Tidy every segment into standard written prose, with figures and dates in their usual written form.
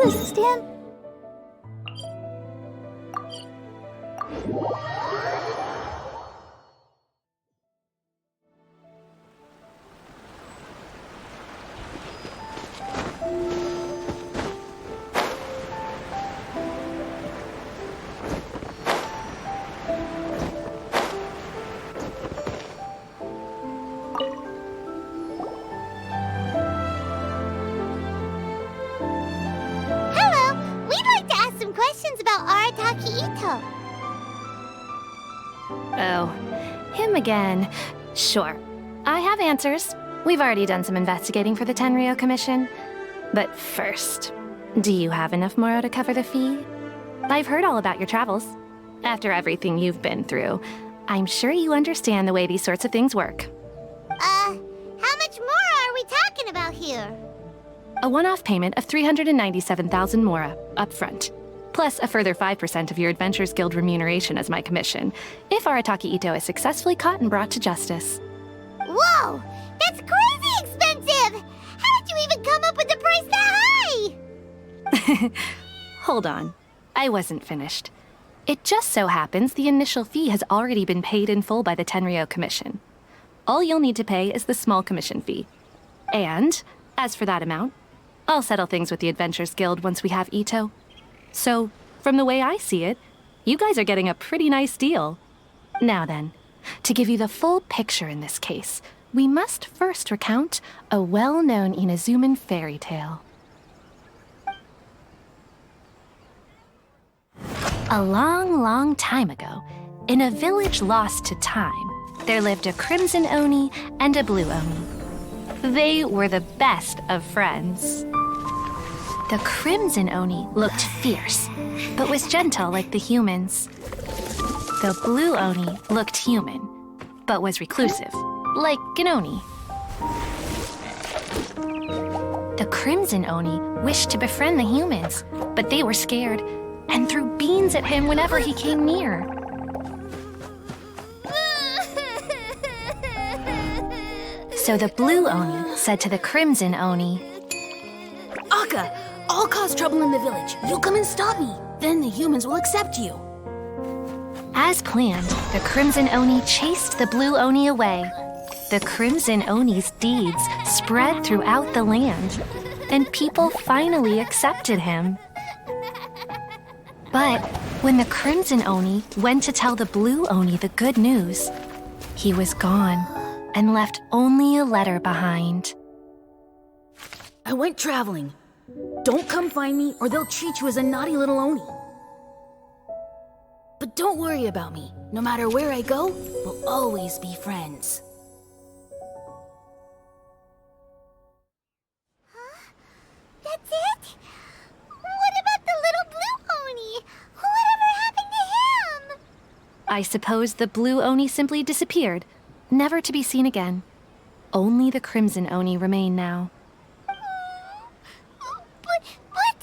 Understand? Oh, him again. Sure. I have answers. We've already done some investigating for the Tenryou Commission. But first, do you have enough Moro to cover the fee? I've heard all about your travels. After everything you've been through, I'm sure you understand the way these sorts of things work. How much Moro are we talking about here? A one-off payment of 397,000 Mora up front, plus a further 5% of your Adventures Guild remuneration as my commission, if Arataki Ito is successfully caught and brought to justice. Whoa! That's crazy expensive! How did you even come up with a price that high? Hold on. I wasn't finished. It just so happens the initial fee has already been paid in full by the Tenryou Commission. All you'll need to pay is the small commission fee. And, as for that amount, I'll settle things with the Adventures Guild once we have Ito. So, from the way I see it, you guys are getting a pretty nice deal. Now then, to give you the full picture in this case, we must first recount a well-known Inazuman fairy tale. A long, long time ago, in a village lost to time, there lived a crimson Oni and a blue Oni. They were the best of friends. The crimson Oni looked fierce, but was gentle like the humans. The blue Oni looked human, but was reclusive, like an Oni. The crimson Oni wished to befriend the humans, but they were scared and threw beans at him whenever he came near. So the blue Oni said to the crimson Oni, Akka, I'll cause trouble in the village. You'll come and stop me. Then the humans will accept you. As planned, the crimson Oni chased the blue Oni away. The crimson Oni's deeds spread throughout the land, and people finally accepted him. But when the crimson Oni went to tell the blue Oni the good news, he was gone and left only a letter behind. I went traveling. Don't come find me or they'll treat you as a naughty little Oni. But don't worry about me. No matter where I go, we'll always be friends. Huh? That's it? What about the little blue Oni? Whatever happened to him? I suppose the blue Oni simply disappeared, never to be seen again. Only the crimson Oni remain now. But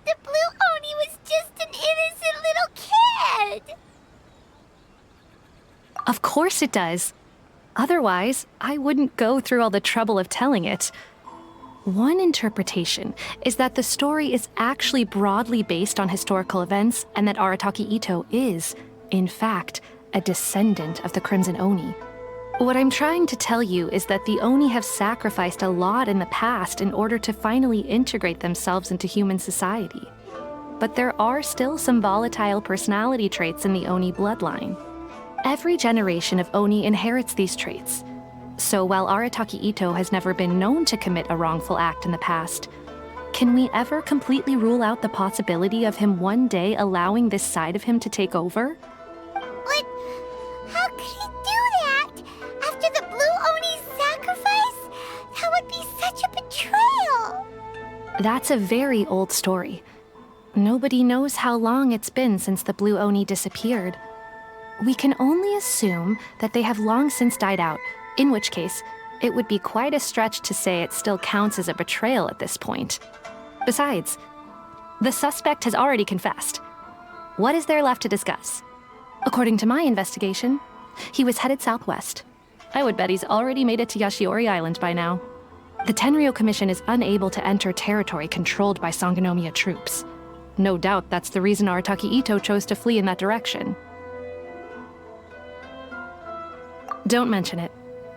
the blue Oni was just an innocent little kid! Of course it does. Otherwise, I wouldn't go through all the trouble of telling it. One interpretation is that the story is actually broadly based on historical events and that Arataki Ito is, in fact, a descendant of the Crimson Oni. What I'm trying to tell you is that the Oni have sacrificed a lot in the past in order to finally integrate themselves into human society. But there are still some volatile personality traits in the Oni bloodline. Every generation of Oni inherits these traits. So while Arataki Ito has never been known to commit a wrongful act in the past, can we ever completely rule out the possibility of him one day allowing this side of him to take over? But how could he do that? After the blue Oni's sacrifice? That would be such a betrayal! That's a very old story. Nobody knows how long it's been since the blue Oni disappeared. We can only assume that they have long since died out, in which case, it would be quite a stretch to say it still counts as a betrayal at this point. Besides, the suspect has already confessed. What is there left to discuss? According to my investigation, he was headed southwest. I would bet he's already made it to Yashiori Island by now. The Tenryou Commission is unable to enter territory controlled by Sangonomiya troops. No doubt that's the reason Arataki Ito chose to flee in that direction. Don't mention it.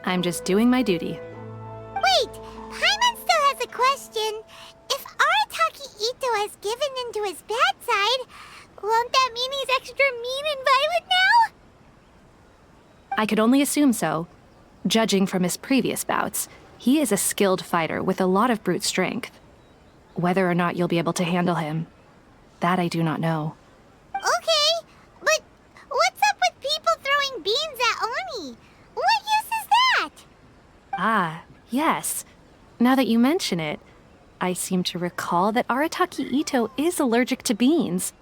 I'm just doing my duty. Wait, Paimon still has a question. If Arataki Ito has given in to his bad side, won't that mean he's extra mean and violent now? I could only assume so. Judging from his previous bouts, he is a skilled fighter with a lot of brute strength. Whether or not you'll be able to handle him, that I do not know. Okay, but what's up with people throwing beans at Oni? What use is that? Ah, yes. Now that you mention it, I seem to recall that Arataki Ito is allergic to beans.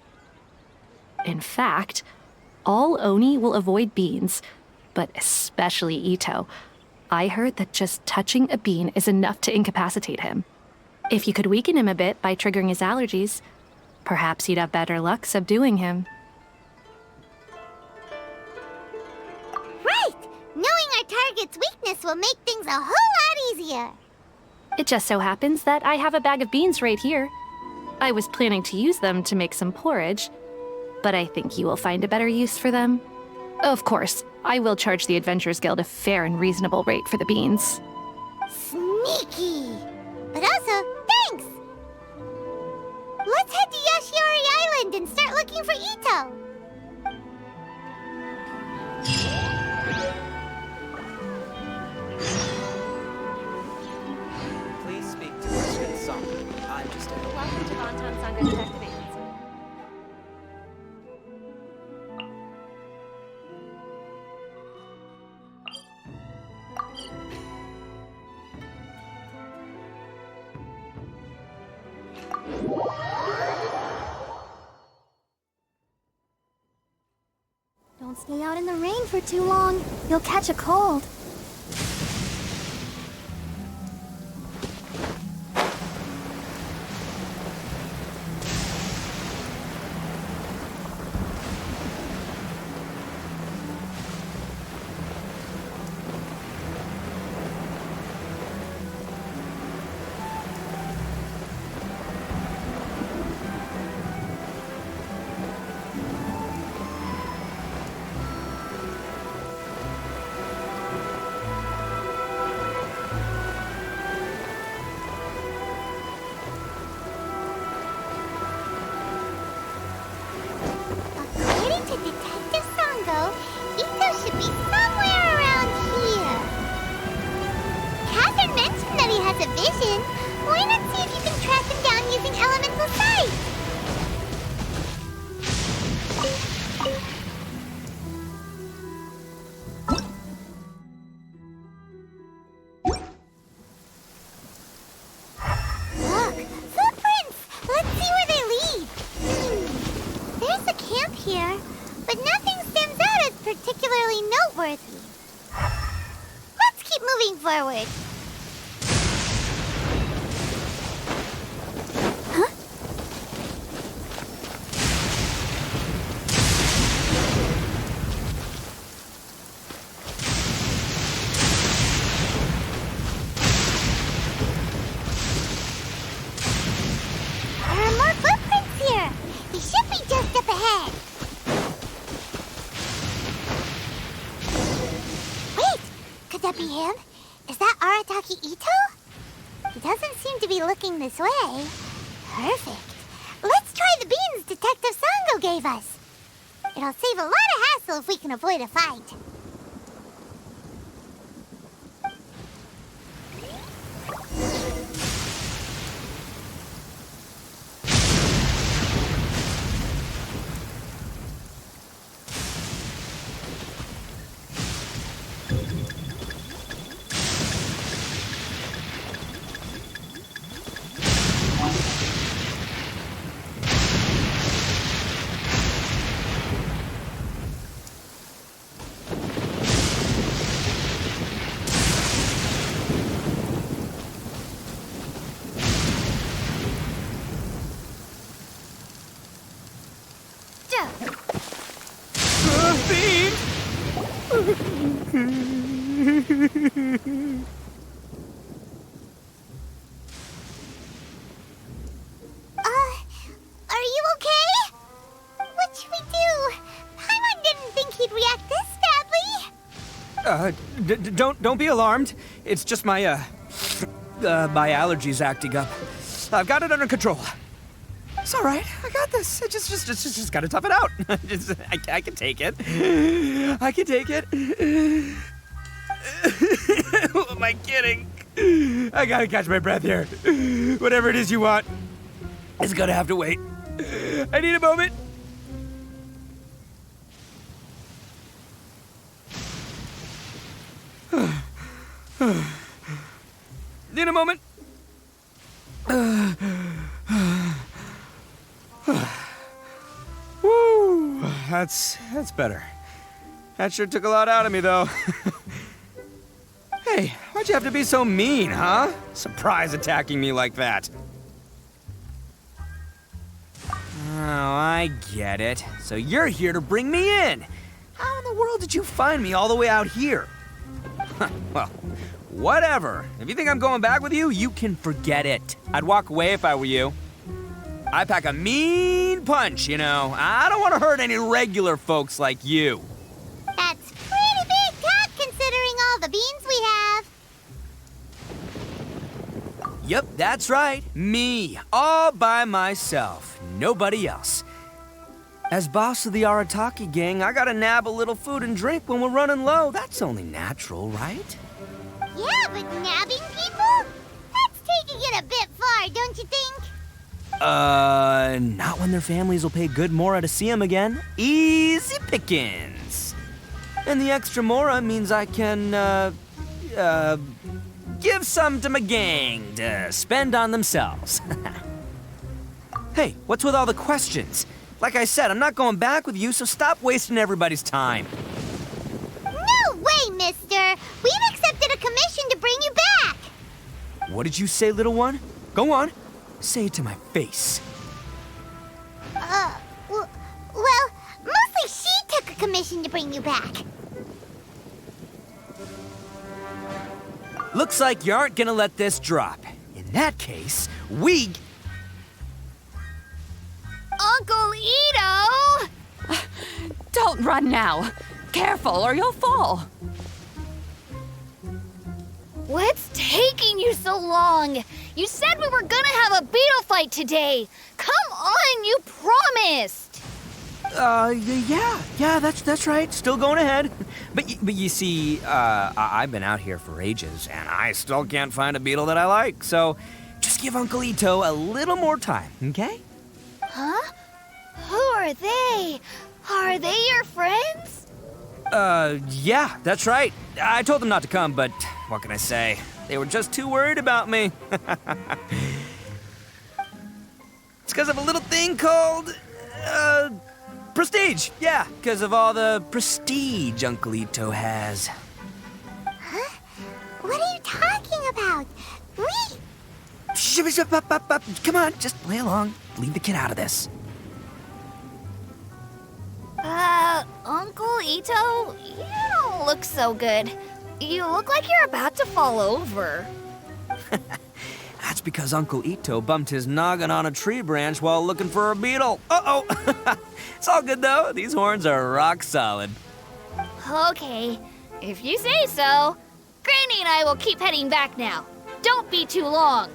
In fact, all Oni will avoid beans, but especially Ito. I heard that just touching a bean is enough to incapacitate him. If you could weaken him a bit by triggering his allergies, perhaps you'd have better luck subduing him. Right! Knowing our target's weakness will make things a whole lot easier. It just so happens that I have a bag of beans right here. I was planning to use them to make some porridge, but I think you will find a better use for them. Of course, I will charge the Adventurers Guild a fair and reasonable rate for the beans. Sneaky! But also, thanks! Let's head to Yashiori Island and start looking for Ito! Please speak to President Song. I'm just a... Welcome to Bonton Sangha Detective Agency. Don't stay out in the rain for too long. You'll catch a cold. According to Detective Sango, Ito should be somewhere around here. Catherine mentioned that he has a vision. Why not see if you can track him down using elemental sight? Look, footprints! Let's see where they lead. There's a camp here, but nothing stands out as particularly noteworthy. Let's keep moving forward. Huh? There are more footprints here. He should be just up ahead. Wait, could that be him? Is that Arataki Ito? He doesn't seem to be looking this way. Perfect. Let's try the beans Detective Sango gave us. It'll save a lot of hassle if we can avoid a fight. Don't be alarmed. It's just my my allergies acting up. I've got it under control. It's all right. I got this. I just gotta tough it out. I can take it. I can take it. Who am I kidding? I gotta catch my breath here. Whatever it is you want, it's gonna have to wait. I need a moment. Need a moment. Woo, that's better. That sure took a lot out of me, though. Hey, why'd you have to be so mean, huh? Surprise attacking me like that. Oh, I get it. So you're here to bring me in. How in the world did you find me all the way out here? Well, whatever. If you think I'm going back with you, you can forget it. I'd walk away if I were you. I pack a mean punch, you know. I don't want to hurt any regular folks like you. That's pretty big talk considering all the beans we have. Yep, that's right. Me, all by myself. Nobody else. As boss of the Arataki gang, I gotta nab a little food and drink when we're running low. That's only natural, right? Yeah, but nabbing people? That's taking it a bit far, don't you think? Not when their families will pay good mora to see them again. Easy pickings. And the extra mora means I can, give some to my gang to spend on themselves. Hey, what's with all the questions? Like I said, I'm not going back with you, so stop wasting everybody's time. No way, mister! We've accepted a commission to bring you back! What did you say, little one? Go on. Say it to my face. Well, mostly she took a commission to bring you back. Looks like you aren't gonna let this drop. In that case, we... Uncle Ito! Don't run now. Careful or you'll fall. What's taking you so long? You said we were gonna have a beetle fight today. Come on, you promised. Yeah, that's right. Still going ahead. But you see, I've been out here for ages, and I still can't find a beetle that I like. So just give Uncle Ito a little more time, okay? Huh? Who are they? Are they your friends? Yeah, that's right. I told them not to come, but what can I say? They were just too worried about me. It's because of a little thing called, prestige. Yeah, because of all the prestige Uncle Ito has. Huh? What are you talking about? Come on, just play along. Leave the kid out of this. Uncle Ito, you don't look so good. You look like you're about to fall over. That's because Uncle Ito bumped his noggin on a tree branch while looking for a beetle. Uh-oh. It's all good, though. These horns are rock solid. Okay, if you say so. Granny and I will keep heading back now. Don't be too long.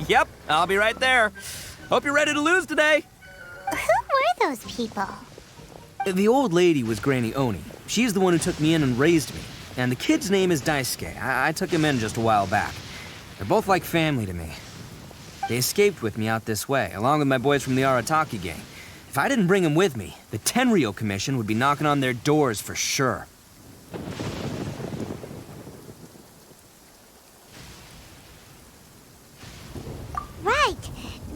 Yep, I'll be right there. Hope you're ready to lose today. Who were those people? The old lady was Granny Oni. She's the one who took me in and raised me. And the kid's name is Daisuke. I took him in just a while back. They're both like family to me. They escaped with me out this way, along with my boys from the Arataki gang. If I didn't bring them with me, the Tenryou Commission would be knocking on their doors for sure. Right.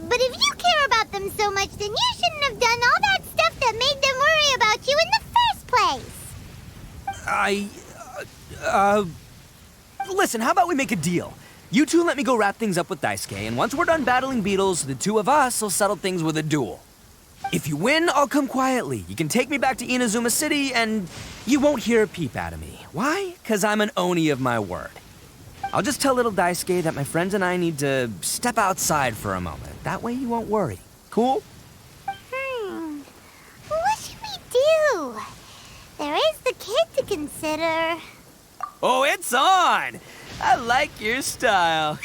But if you care about them so much, then you shouldn't have done all that stuff that made them worry about you in the first place. Listen, how about we make a deal? You two let me go wrap things up with Daisuke, and once we're done battling beetles, the two of us will settle things with a duel. If you win, I'll come quietly. You can take me back to Inazuma City, and you won't hear a peep out of me. Why? 'Cause I'm an Oni of my word. I'll just tell little Daisuke that my friends and I need to step outside for a moment. That way you won't worry. Cool? What should we do? There is the kid to consider. consider? Oh, it's on! I like your style.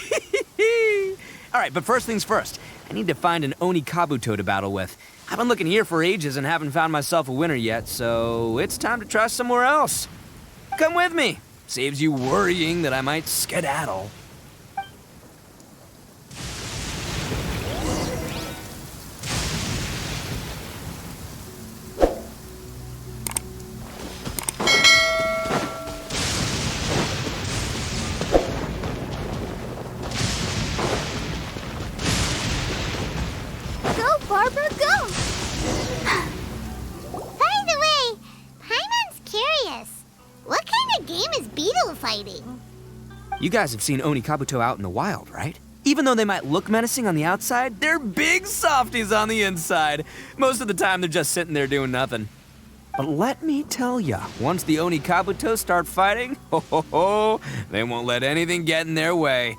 All right, but first things first. I need to find an Oni Kabuto to battle with. I've been looking here for ages and haven't found myself a winner yet, so it's time to try somewhere else. Come with me. Saves you worrying that I might skedaddle. Go, Barbara, go! By the way, Paimon's curious. What kind of game is beetle fighting? You guys have seen Oni Kabuto out in the wild, right? Even though they might look menacing on the outside, they're big softies on the inside. Most of the time, they're just sitting there doing nothing. But let me tell ya, once the Oni Kabuto start fighting, they won't let anything get in their way.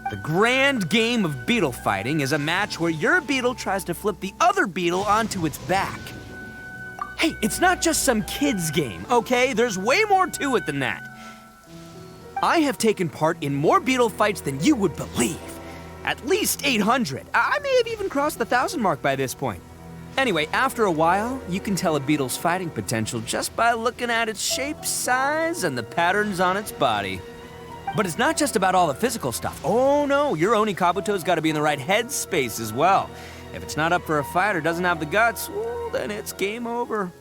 The grand game of beetle fighting is a match where your beetle tries to flip the other beetle onto its back. Hey, it's not just some kid's game, okay? There's way more to it than that. I have taken part in more beetle fights than you would believe. At least 800. I may have even crossed the 1,000 mark by this point. Anyway, after a while, you can tell a beetle's fighting potential just by looking at its shape, size, and the patterns on its body. But it's not just about all the physical stuff. Oh no, your Oni Kabuto's got to be in the right headspace as well. If it's not up for a fight or doesn't have the guts, well, then it's game over.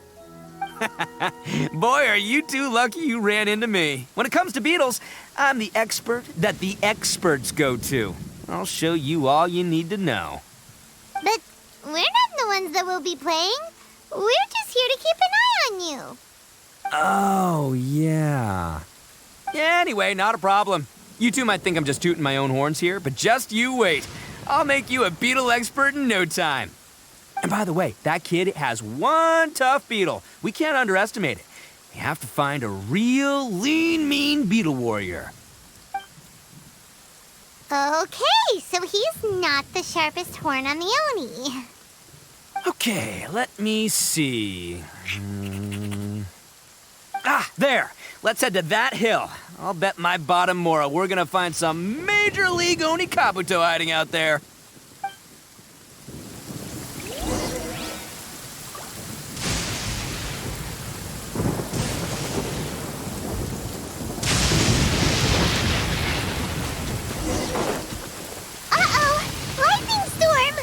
Boy, are you two lucky you ran into me. When it comes to beetles, I'm the expert that the experts go to. I'll show you all you need to know. But we're not the ones that will be playing. We're just here to keep an eye on you. Oh, yeah. Yeah, anyway, not a problem. You two might think I'm just tooting my own horns here, but just you wait. I'll make you a beetle expert in no time. And by the way, that kid has one tough beetle. We can't underestimate it. You have to find a real lean, mean beetle warrior. Okay, so he's not the sharpest horn on the Oni. Okay, let me see. Ah, there. Let's head to that hill. I'll bet my bottom Mora we're gonna find some major league Oni Kabuto hiding out there. Uh-oh! Lightning storm!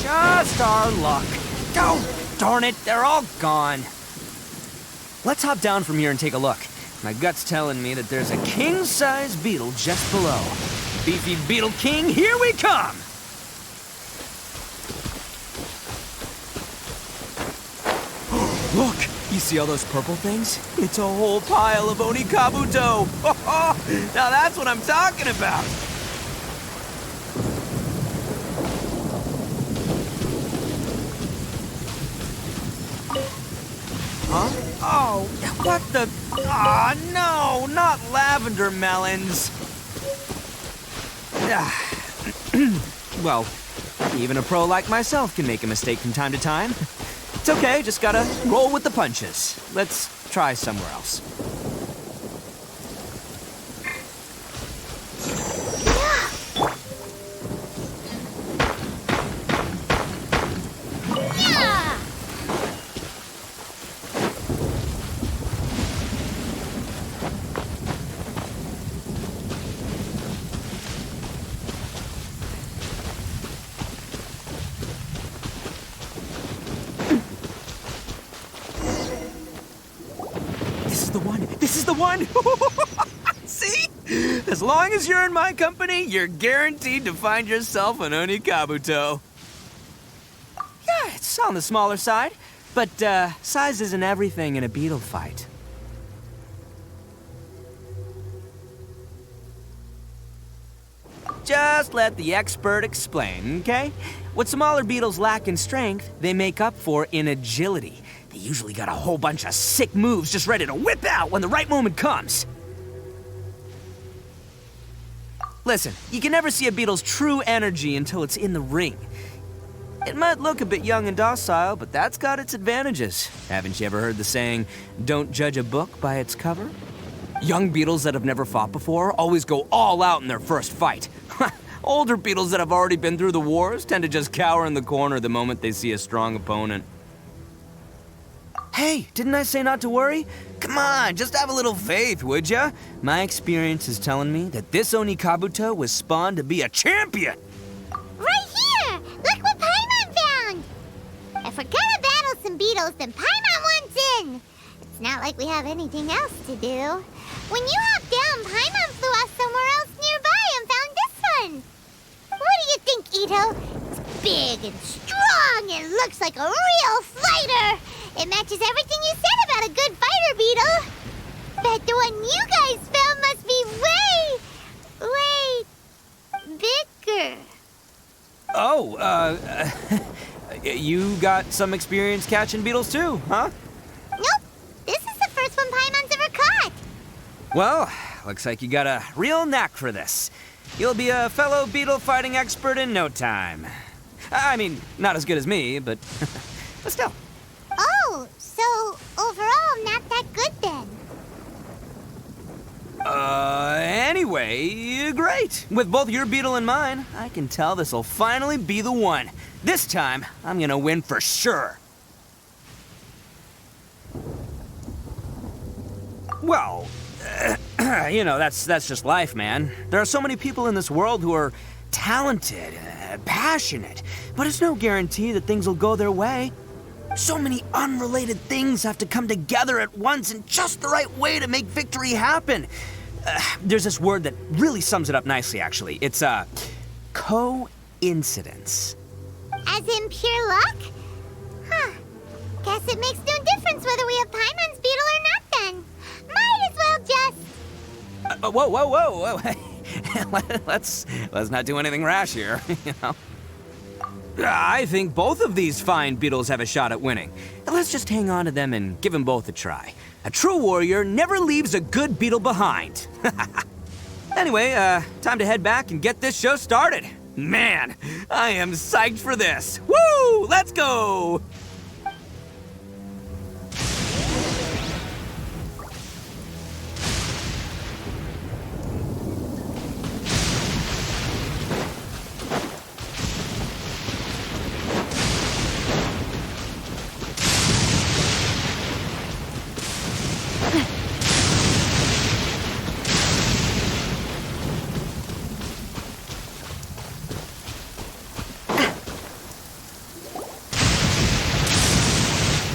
Just our luck. Oh, darn it, they're all gone. Let's hop down from here and take a look. My gut's telling me that there's a king-size beetle just below. Beefy Beetle King, here we come! Look, you see all those purple things? It's a whole pile of Oni Kabuto! Now that's what I'm talking about! Huh? Oh, what the? Ah, no, not lavender melons. Well, even a pro like myself can make a mistake from time to time. It's okay, just gotta roll with the punches. Let's try somewhere else. This is the one! See? As long as you're in my company, you're guaranteed to find yourself an Oni Kabuto. Yeah, it's on the smaller side, but size isn't everything in a beetle fight. Just let the expert explain, okay? What smaller beetles lack in strength, they make up for in agility. They usually got a whole bunch of sick moves just ready to whip out when the right moment comes. Listen, you can never see a beetle's true energy until it's in the ring. It might look a bit young and docile, but that's got its advantages. Haven't you ever heard the saying, don't judge a book by its cover? Young beetles that have never fought before always go all out in their first fight. Older beetles that have already been through the wars tend to just cower in the corner the moment they see a strong opponent. Hey, didn't I say not to worry? Come on, just have a little faith, would ya? My experience is telling me that this Onikabuto was spawned to be a champion! Right here! Look what Paimon found! If we're gonna battle some beetles, then Paimon wants in! It's not like we have anything else to do. When you hopped down, Paimon flew off somewhere else nearby and found this one! What do you think, Ito? It's big and strong and looks like a real fighter! It matches everything you said about a good fighter beetle! Bet the one you guys found must be way bigger. Oh, you got some experience catching beetles too, huh? Nope, this is the first one Paimon's ever caught. Well, looks like you got a real knack for this. You'll be a fellow beetle fighting expert in no time. I mean, not as good as me, but still. Oh, so overall not that good then. Anyway, great. With both your beetle and mine, I can tell this'll finally be the one. This time, I'm gonna win for sure. Well, you know, that's just life, man. There are so many people in this world who are talented, passionate, but it's no guarantee that things will go their way. So many unrelated things have to come together at once in just the right way to make victory happen. There's this word that really sums it up nicely, actually. It's, coincidence. As in pure luck? Huh. Guess it makes no difference whether we have Paimon's beetle or not then. Might as well just... Whoa. Let's not do anything rash here, you know. I think both of these fine beetles have a shot at winning. Let's just hang on to them and give them both a try. A true warrior never leaves a good beetle behind. Anyway, time to head back and get this show started. Man, I am psyched for this. Woo! Let's go!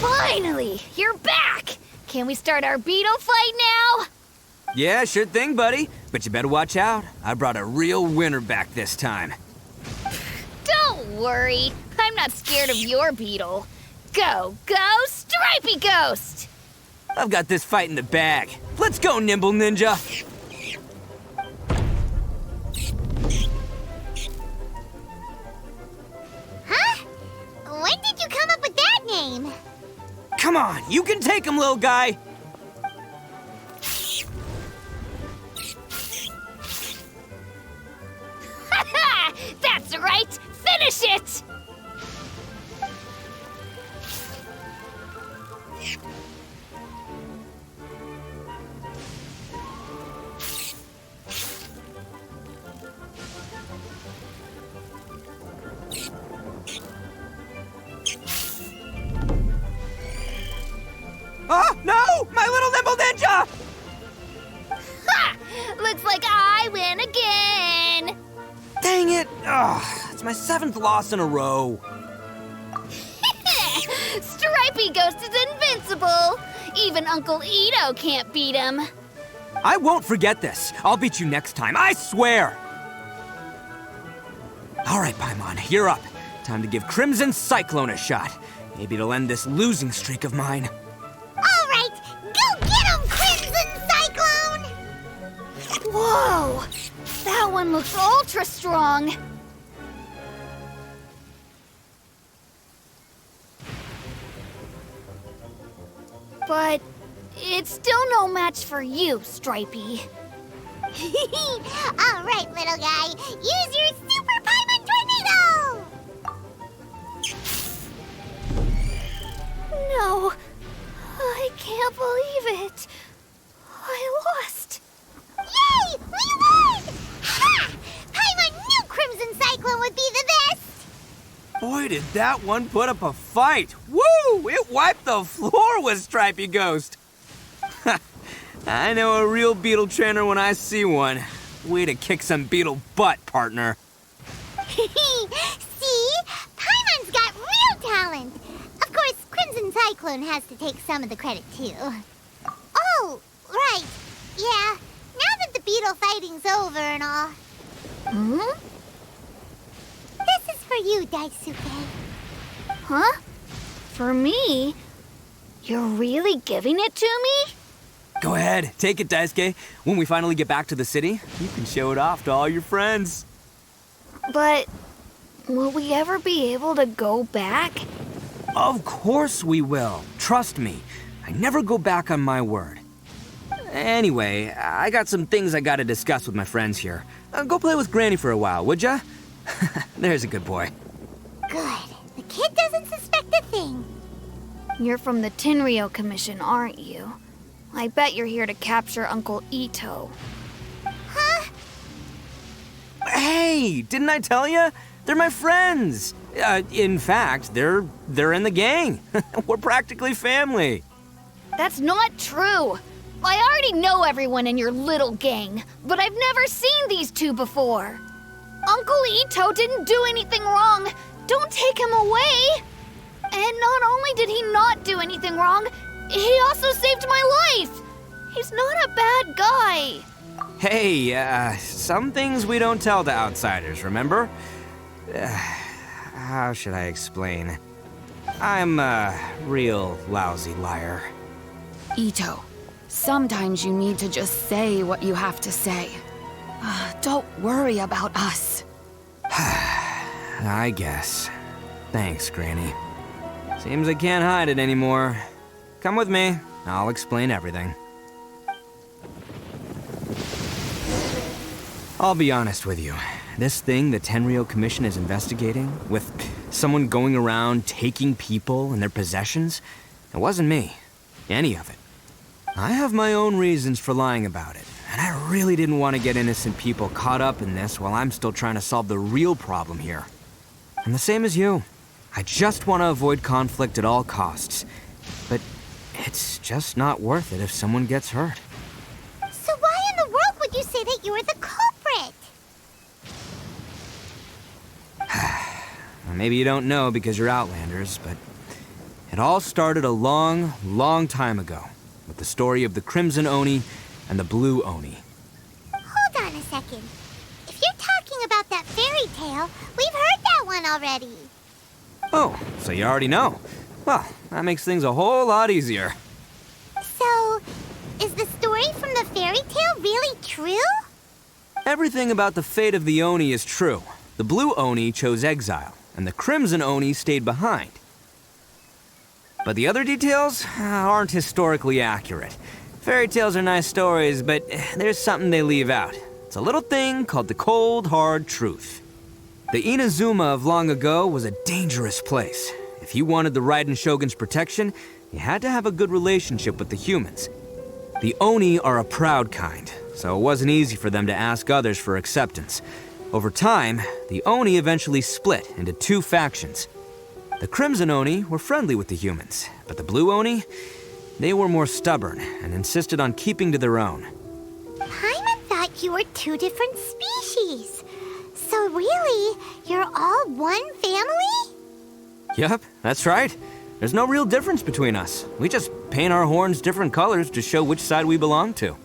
Finally, you're back! Can we start our beetle fight now? Yeah, sure thing, buddy. But you better watch out. I brought a real winner back this time. Don't worry, I'm not scared of your beetle. Go, Stripey Ghost! I've got this fight in the bag. Let's go, Nimble Ninja! Huh? When did you come up with that name? Come on, you can take him, little guy! Ha! That's right! Finish it! Oh, no! My little Nimble Ninja! Ha! Looks like I win again! Dang it! Ugh, it's my 7th loss in a row. Stripey Ghost is invincible! Even Uncle Ito can't beat him. I won't forget this. I'll beat you next time, I swear! All right, Paimon, you're up. Time to give Crimson Cyclone a shot. Maybe it'll end this losing streak of mine. All right, go get him, Crimson Cyclone! Whoa! That one looks ultra strong. But it's still no match for you, Stripey. All right, little guy, use your Super Paimon Tornado! can't believe it. I lost. Yay! We won! Ha! Paimon knew Crimson Cyclone would be the best! Boy, did that one put up a fight. Woo! It wiped the floor with Stripey Ghost. I know a real beetle trainer when I see one. Way to kick some beetle butt, partner. See? Paimon's got real talent. Of course, Crimson Cyclone has to take some of the credit, too. Oh, right. Yeah, now that the beetle fighting's over and all. Hmm? This is for you, Daisuke. Huh? For me? You're really giving it to me? Go ahead, take it, Daisuke. When we finally get back to the city, you can show it off to all your friends. But will we ever be able to go back? Of course we will. Trust me. I never go back on my word. Anyway, I got some things I gotta discuss with my friends here. Go play with Granny for a while, would ya? There's a good boy. Good. The kid doesn't suspect a thing. You're from the Tenryou Commission, aren't you? I bet you're here to capture Uncle Ito. Huh? Hey, didn't I tell ya? They're my friends. In fact, they're in the gang. We're practically family. That's not true. I already know everyone in your little gang, but I've never seen these two before. Uncle Ito didn't do anything wrong. Don't take him away. And not only did he not do anything wrong, he also saved my life. He's not a bad guy. Hey, some things we don't tell to outsiders, remember? How should I explain? I'm a real lousy liar. Ito, sometimes you need to just say what you have to say. Don't worry about us. I guess. Thanks, Granny. Seems I can't hide it anymore. Come with me. I'll explain everything. I'll be honest with you. This thing the Tenryou Commission is investigating, with someone going around taking people and their possessions, it wasn't me. Any of it. I have my own reasons for lying about it, and I really didn't want to get innocent people caught up in this while I'm still trying to solve the real problem here. I'm the same as you. I just want to avoid conflict at all costs. But it's just not worth it if someone gets hurt. So why in the world would you say that you're the culprit? Maybe you don't know because you're Outlanders, but it all started a long, long time ago with the story of the Crimson Oni and the Blue Oni. Hold on a second. If you're talking about that fairy tale, we've heard that one already. Oh, so you already know. Well, that makes things a whole lot easier. So, is the story from the fairy tale really true? Everything about the fate of the Oni is true. The Blue Oni chose exile, and the Crimson Oni stayed behind. But the other details aren't historically accurate. Fairy tales are nice stories, but there's something they leave out. It's a little thing called the cold, hard truth. The Inazuma of long ago was a dangerous place. If you wanted the Raiden Shogun's protection, you had to have a good relationship with the humans. The Oni are a proud kind, so it wasn't easy for them to ask others for acceptance. Over time, the Oni eventually split into two factions. The Crimson Oni were friendly with the humans, but the Blue Oni, they were more stubborn and insisted on keeping to their own. Paimon thought you were two different species. So really, you're all one family? Yep, that's right. There's no real difference between us. We just paint our horns different colors to show which side we belong to.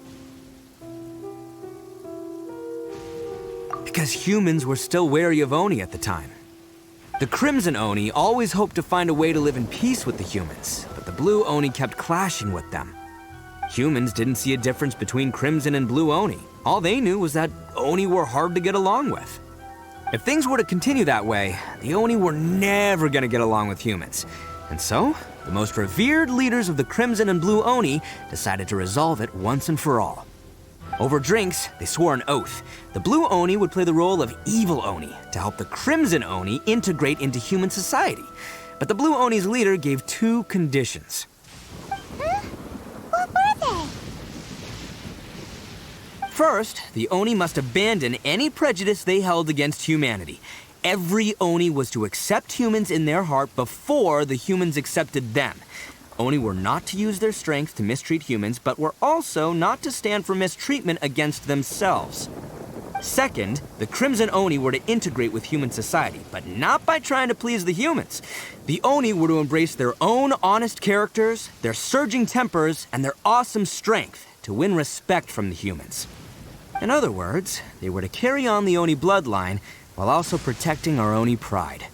Because humans were still wary of Oni at the time. The Crimson Oni always hoped to find a way to live in peace with the humans, but the Blue Oni kept clashing with them. Humans didn't see a difference between Crimson and Blue Oni. All they knew was that Oni were hard to get along with. If things were to continue that way, the Oni were never gonna get along with humans. And so, the most revered leaders of the Crimson and Blue Oni decided to resolve it once and for all. Over drinks, they swore an oath. The Blue Oni would play the role of evil Oni to help the Crimson Oni integrate into human society. But the Blue Oni's leader gave two conditions. Huh? First, the Oni must abandon any prejudice they held against humanity. Every Oni was to accept humans in their heart before the humans accepted them. Oni were not to use their strength to mistreat humans, but were also not to stand for mistreatment against themselves. Second, the Crimson Oni were to integrate with human society, but not by trying to please the humans. The Oni were to embrace their own honest characters, their surging tempers, and their awesome strength to win respect from the humans. In other words, they were to carry on the Oni bloodline while also protecting our Oni pride.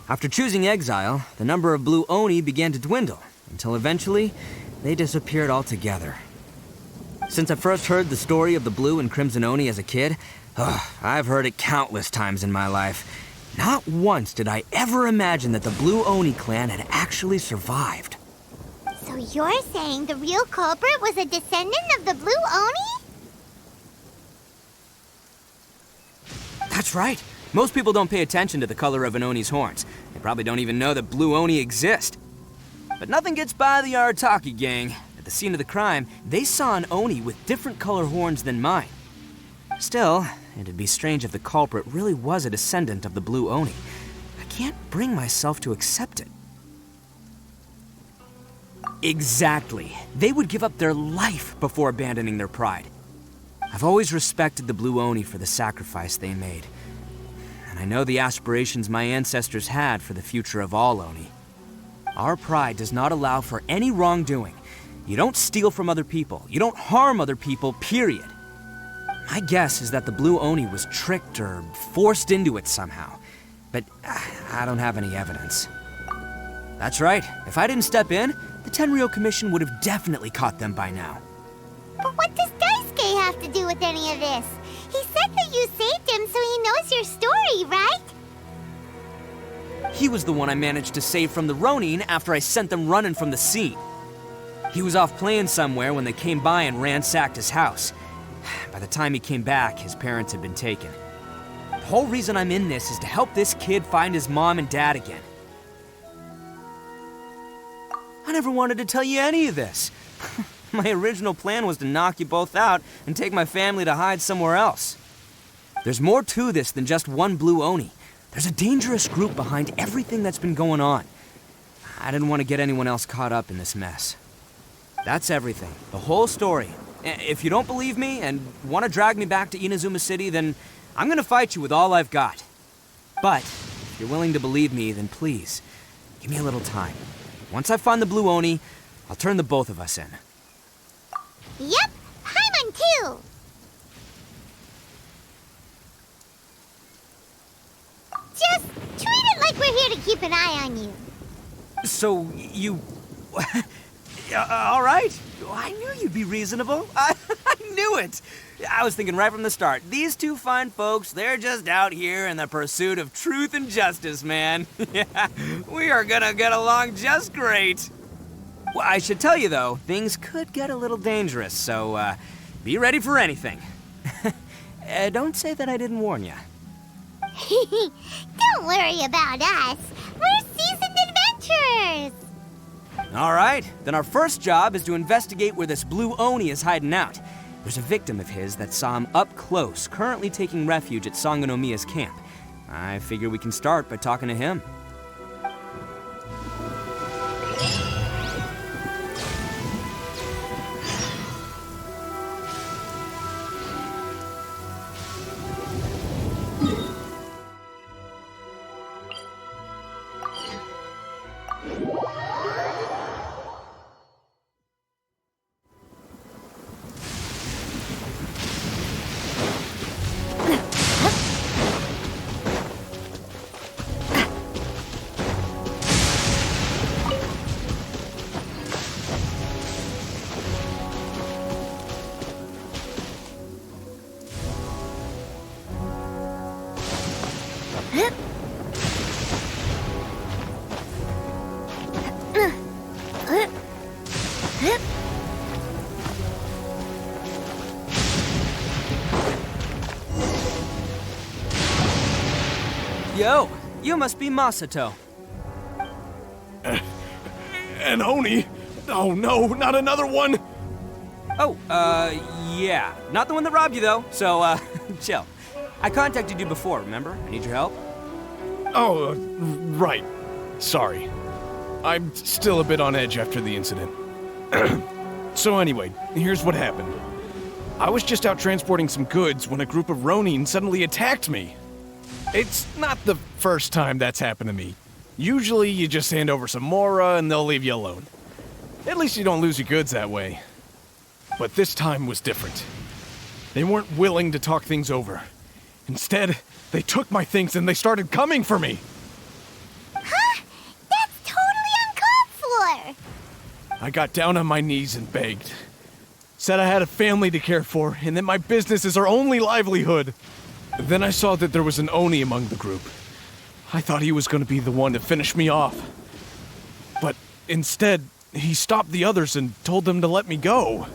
After choosing exile, the number of blue Oni began to dwindle, until eventually, they disappeared altogether. Since I first heard the story of the Blue and Crimson Oni as a kid, I've heard it countless times in my life. Not once did I ever imagine that the Blue Oni clan had actually survived. So you're saying the real culprit was a descendant of the Blue Oni? That's right. Most people don't pay attention to the color of an Oni's horns. They probably don't even know that Blue Oni exist. But nothing gets by the Arataki gang. At the scene of the crime, they saw an Oni with different color horns than mine. Still, it'd be strange if the culprit really was a descendant of the Blue Oni. I can't bring myself to accept it. Exactly. They would give up their life before abandoning their pride. I've always respected the Blue Oni for the sacrifice they made. And I know the aspirations my ancestors had for the future of all Oni. Our pride does not allow for any wrongdoing. You don't steal from other people. You don't harm other people, period. My guess is that the Blue Oni was tricked or forced into it somehow. But I don't have any evidence. That's right. If I didn't step in, the Tenryou Commission would have definitely caught them by now. But what does Daisuke have to do with any of this? He said that you saved him so he knows your story, right? He was the one I managed to save from the Ronin after I sent them running from the scene. He was off playing somewhere when they came by and ransacked his house. By the time he came back, his parents had been taken. The whole reason I'm in this is to help this kid find his mom and dad again. I never wanted to tell you any of this. My original plan was to knock you both out and take my family to hide somewhere else. There's more to this than just one Blue Oni. There's a dangerous group behind everything that's been going on. I didn't want to get anyone else caught up in this mess. That's everything. The whole story. If you don't believe me and want to drag me back to Inazuma City, then I'm gonna fight you with all I've got. But if you're willing to believe me, then please, give me a little time. Once I find the Blue Oni, I'll turn the both of us in. Yep, Paimon too. Just treat it like we're here to keep an eye on you. So, you... all right. I knew you'd be reasonable. I knew it. I was thinking right from the start, these two fine folks, they're just out here in the pursuit of truth and justice, man. Yeah, we are gonna get along just great. Well, I should tell you, though, things could get a little dangerous, so be ready for anything. Don't say that I didn't warn you. Don't worry about us. We're seasoned adventurers. All right, then our first job is to investigate where this Blue Oni is hiding out. There's a victim of his that saw him up close, currently taking refuge at Sangonomiya's camp. I figure we can start by talking to him. Yo, you must be Masato. An Oni? Oh no, not another one! Oh, yeah. Not the one that robbed you, though, so, chill. I contacted you before, remember? I need your help. Oh, right. Sorry. I'm still a bit on edge after the incident. So anyway, here's what happened. I was just out transporting some goods when a group of Ronin suddenly attacked me. It's not the first time that's happened to me. Usually you just hand over some Mora and they'll leave you alone. At least you don't lose your goods that way. But this time was different. They weren't willing to talk things over. Instead, they took my things and they started coming for me. Huh? That's totally uncalled for! I got down on my knees and begged. Said I had a family to care for and that my business is our only livelihood. Then I saw that there was an Oni among the group. I thought he was going to be the one to finish me off. But instead, he stopped the others and told them to let me go.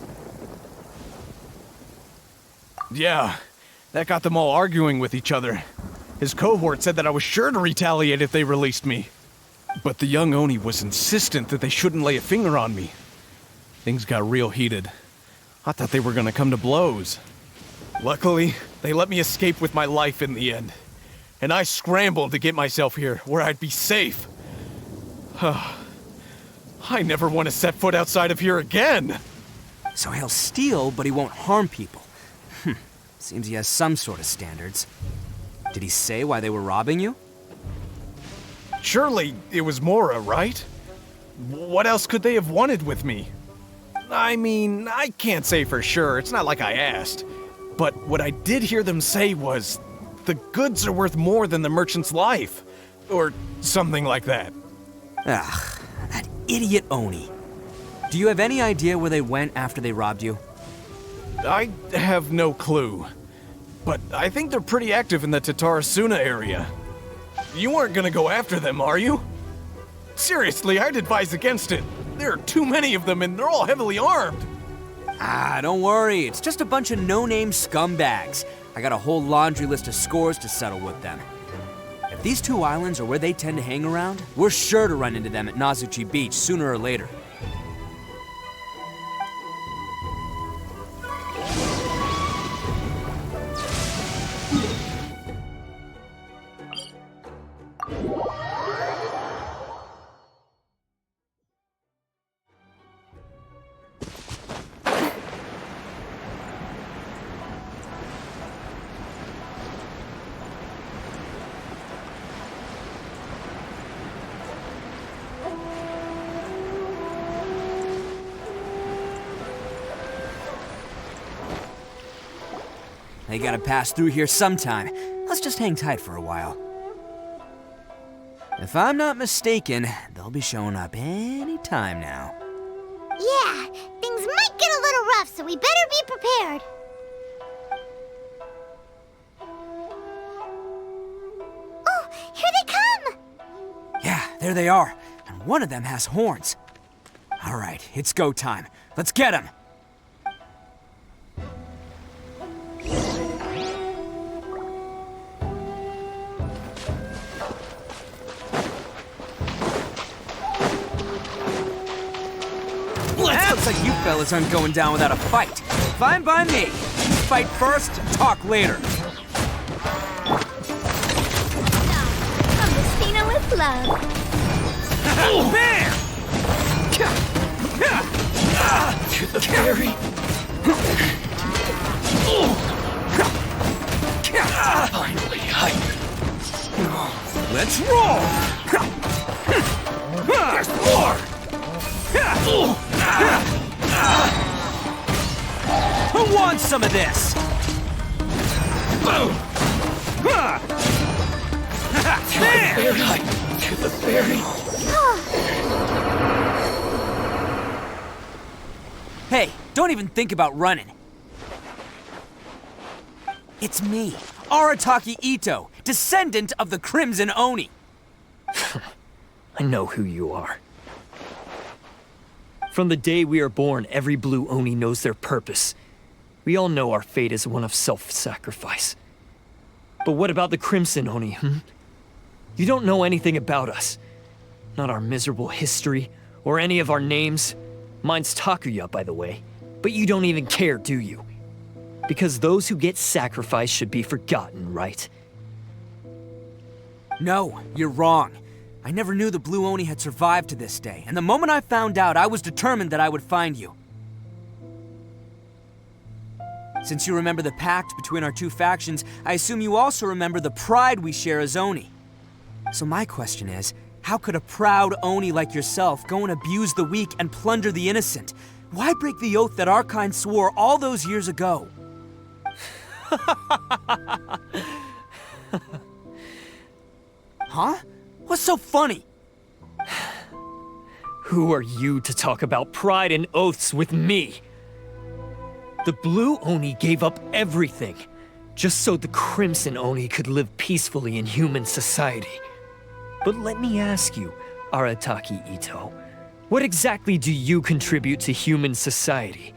Yeah, that got them all arguing with each other. His cohort said that I was sure to retaliate if they released me. But the young Oni was insistent that they shouldn't lay a finger on me. Things got real heated. I thought they were gonna come to blows. Luckily, they let me escape with my life in the end. And I scrambled to get myself here, where I'd be safe. I never want to set foot outside of here again! So he'll steal, but he won't harm people. Seems he has some sort of standards. Did he say why they were robbing you? Surely it was Mora, right? What else could they have wanted with me? I mean, I can't say for sure, it's not like I asked. But what I did hear them say was, the goods are worth more than the merchant's life. Or something like that. Ugh, that idiot Oni. Do you have any idea where they went after they robbed you? I have no clue. But I think they're pretty active in the Tatarasuna area. You aren't gonna go after them, are you? Seriously, I'd advise against it. There are too many of them and they're all heavily armed. Ah, don't worry. It's just a bunch of no-name scumbags. I got a whole laundry list of scores to settle with them. If these two islands are where they tend to hang around, we're sure to run into them at Nazuchi Beach sooner or later. They gotta pass through here sometime. Let's just hang tight for a while. If I'm not mistaken, they'll be showing up any time now. Yeah, things might get a little rough, so we better be prepared. Oh, here they come! Yeah, there they are. And one of them has horns. All right, it's go time. Let's get him! Looks like you fellas aren't going down without a fight. Fine by me. Fight first, talk later. From Messina with love. Bam! To the ferry. Finally, Let's roll! There's more! Who wants some of this? To the ferry. Hey, don't even think about running. It's me, Arataki Ito, descendant of the Crimson Oni. I know who you are. From the day we are born, every blue Oni knows their purpose. We all know our fate is one of self-sacrifice. But what about the Crimson Oni, You don't know anything about us. Not our miserable history, or any of our names. Mine's Takuya, by the way. But you don't even care, do you? Because those who get sacrificed should be forgotten, right? No, you're wrong. I never knew the Blue Oni had survived to this day, and the moment I found out, I was determined that I would find you. Since you remember the pact between our two factions, I assume you also remember the pride we share as Oni. So my question is, how could a proud Oni like yourself go and abuse the weak and plunder the innocent? Why break the oath that our kind swore all those years ago? Huh? What's so funny? Who are you to talk about pride and oaths with me? The Blue Oni gave up everything, just so the Crimson Oni could live peacefully in human society. But let me ask you, Arataki Ito, what exactly do you contribute to human society?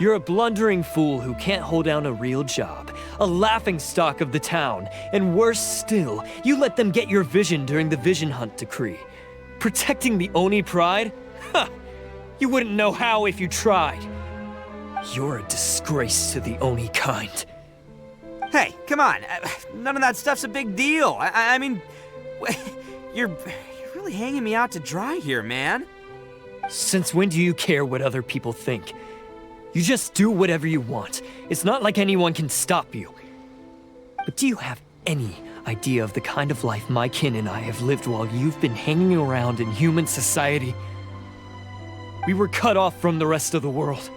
You're a blundering fool who can't hold down a real job, a laughingstock of the town, and worse still, you let them get your vision during the Vision Hunt decree. Protecting the Oni pride? Ha! You wouldn't know how if you tried. You're a disgrace to the Oni kind. Hey, come on. None of that stuff's a big deal. I mean, you're really hanging me out to dry here, man. Since when do you care what other people think? You just do whatever you want. It's not like anyone can stop you. But do you have any idea of the kind of life my kin and I have lived while you've been hanging around in human society? We were cut off from the rest of the world.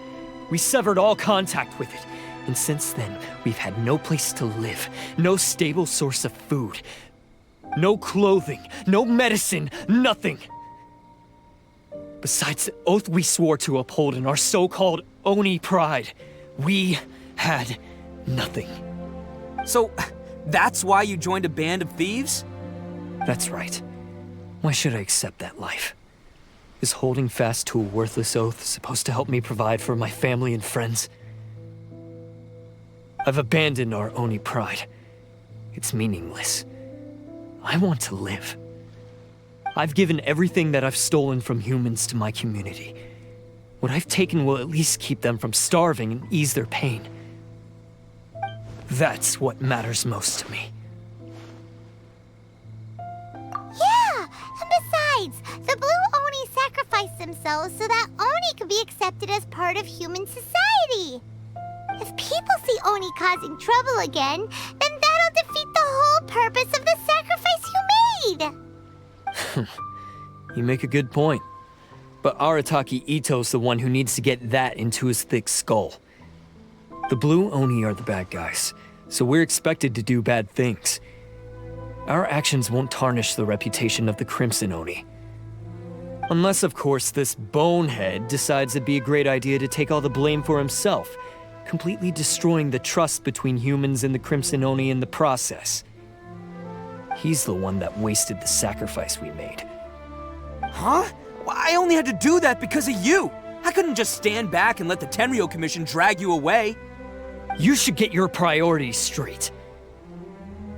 We severed all contact with it. And since then, we've had no place to live, no stable source of food, no clothing, no medicine, nothing. Besides the oath we swore to uphold in our so-called Oni pride, we had nothing. So, that's why you joined a band of thieves? That's right. Why should I accept that life? Is holding fast to a worthless oath supposed to help me provide for my family and friends? I've abandoned our Oni pride. It's meaningless. I want to live. I've given everything that I've stolen from humans to my community. What I've taken will at least keep them from starving and ease their pain. That's what matters most to me. Yeah, and besides, the Blue Oni sacrificed themselves so that Oni could be accepted as part of human society. If people see Oni causing trouble again, then that'll defeat the whole purpose of the sacrifice you made. You make a good point. But Arataki Ito's the one who needs to get that into his thick skull. The Blue Oni are the bad guys, so we're expected to do bad things. Our actions won't tarnish the reputation of the Crimson Oni. Unless, of course, this bonehead decides it'd be a great idea to take all the blame for himself, completely destroying the trust between humans and the Crimson Oni in the process. He's the one that wasted the sacrifice we made. Huh? Well, I only had to do that because of you. I couldn't just stand back and let the Tenryo Commission drag you away. You should get your priorities straight.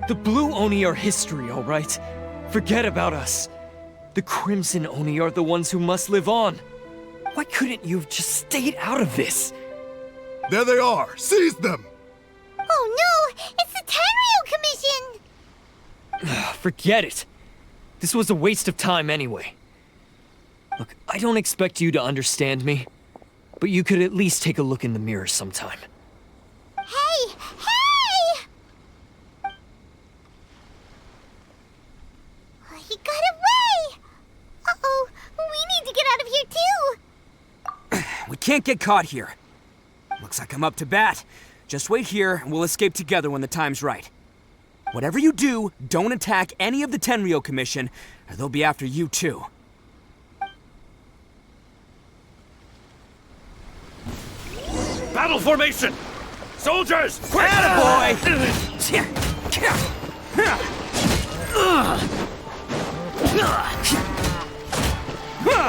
The Blue Oni are history, all right? Forget about us. The Crimson Oni are the ones who must live on. Why couldn't you have just stayed out of this? There they are! Seize them! Oh no! It's the Tenryo Commission! Forget it. This was a waste of time anyway. Look, I don't expect you to understand me, but you could at least take a look in the mirror sometime. Hey! Hey! He got away! Uh-oh, we need to get out of here too! We can't get caught here. Looks like I'm up to bat. Just wait here and we'll escape together when the time's right. Whatever you do, don't attack any of the Tenryo Commission, or they'll be after you too. Battle formation! Soldiers! Quick! Attaboy! Bam!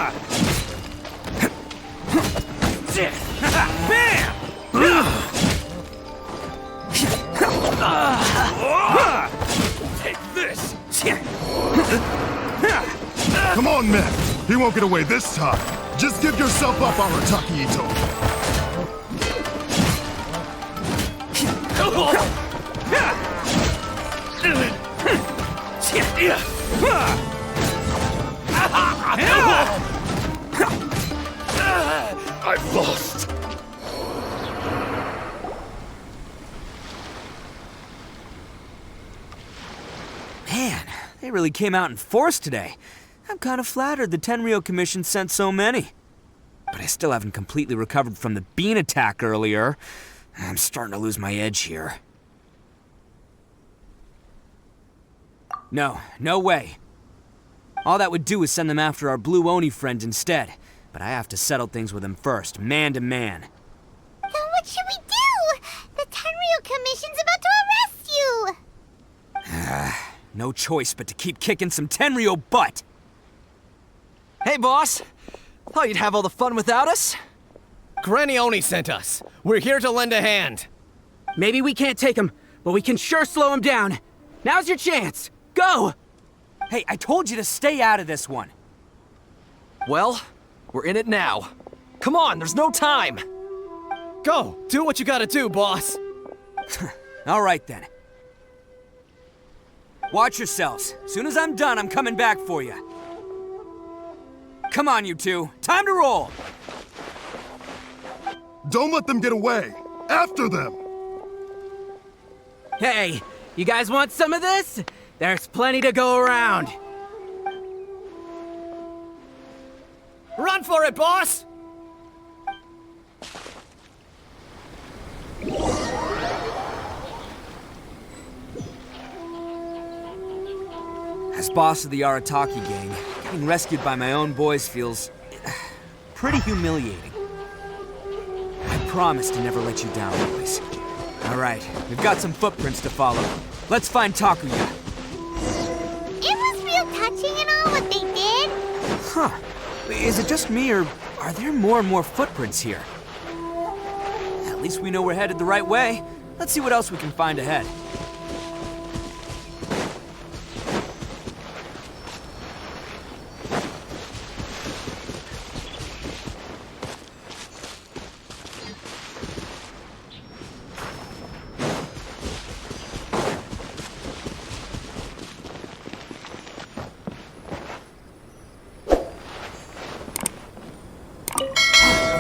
Take this! Come on, men! He won't get away this time! Just give yourself up, Arataki Ito! I've lost. Man, they really came out in force today. I'm kind of flattered the Tenryou Commission sent so many. But I still haven't completely recovered from the bean attack earlier. I'm starting to lose my edge here. No way. All that would do is send them after our blue Oni friend instead. But I have to settle things with him first, man to man. Then what should we do? The Tenryou Commission's about to arrest you! No choice but to keep kicking some Tenryou butt! Hey, boss. Thought you'd have all the fun without us? Granny Oni sent us. We're here to lend a hand. Maybe we can't take him, but we can sure slow him down. Now's your chance. Go! Hey, I told you to stay out of this one. Well, we're in it now. Come on, there's no time. Go, do what you gotta do, boss. All right then. Watch yourselves. Soon as I'm done, I'm coming back for you. Come on, you two. Time to roll! Don't let them get away! After them! Hey, you guys want some of this? There's plenty to go around. Run for it, boss! As boss of the Arataki gang, getting rescued by my own boys feels pretty humiliating. I promise to never let you down, boys. All right, we've got some footprints to follow. Let's find Takuya. It was real touching and all what they did. Huh. Is it just me, or are there more and more footprints here? At least we know we're headed the right way. Let's see what else we can find ahead.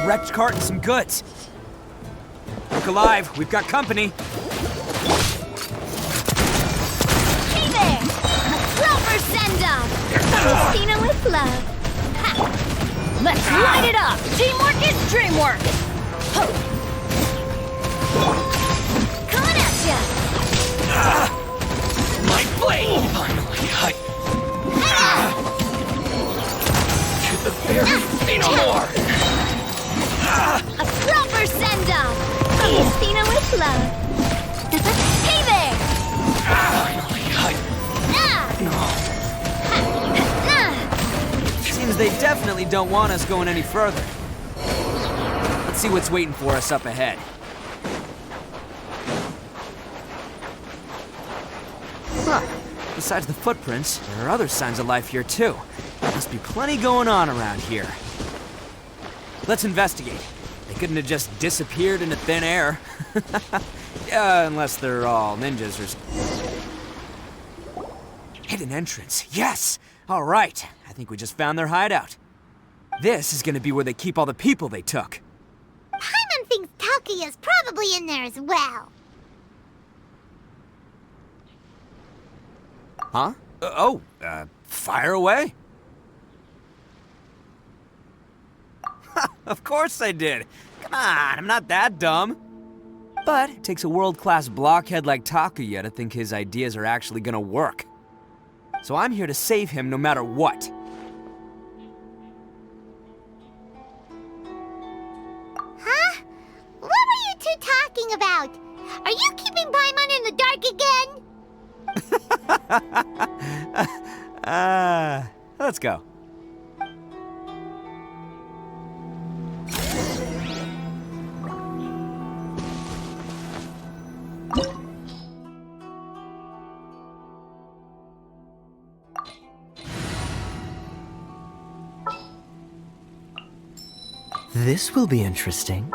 Wrecked cart and some goods. Look alive, we've got company. Hey there! Proper send-off! Christina with love. Ha. Let's light it up! Teamwork is dreamwork! Ho. Coming at ya! My blade! Finally, to the very say no more! A proper send-off! Christina with love. Hey there! Seems they definitely don't want us going any further. Let's see what's waiting for us up ahead. Huh. Besides the footprints, there are other signs of life here too. There must be plenty going on around here. Let's investigate. They couldn't have just disappeared into thin air. Unless they're all ninjas or... Hidden entrance, yes! All right, I think we just found their hideout. This is gonna be where they keep all the people they took. Paimon thinks Takuya's probably in there as well. Huh? Fire away. Of course I did. Come on, I'm not that dumb. But it takes a world-class blockhead like Takuya to think his ideas are actually gonna work. So I'm here to save him no matter what. Huh? What were you two talking about? Are you keeping Paimon in the dark again? Let's go. This will be interesting.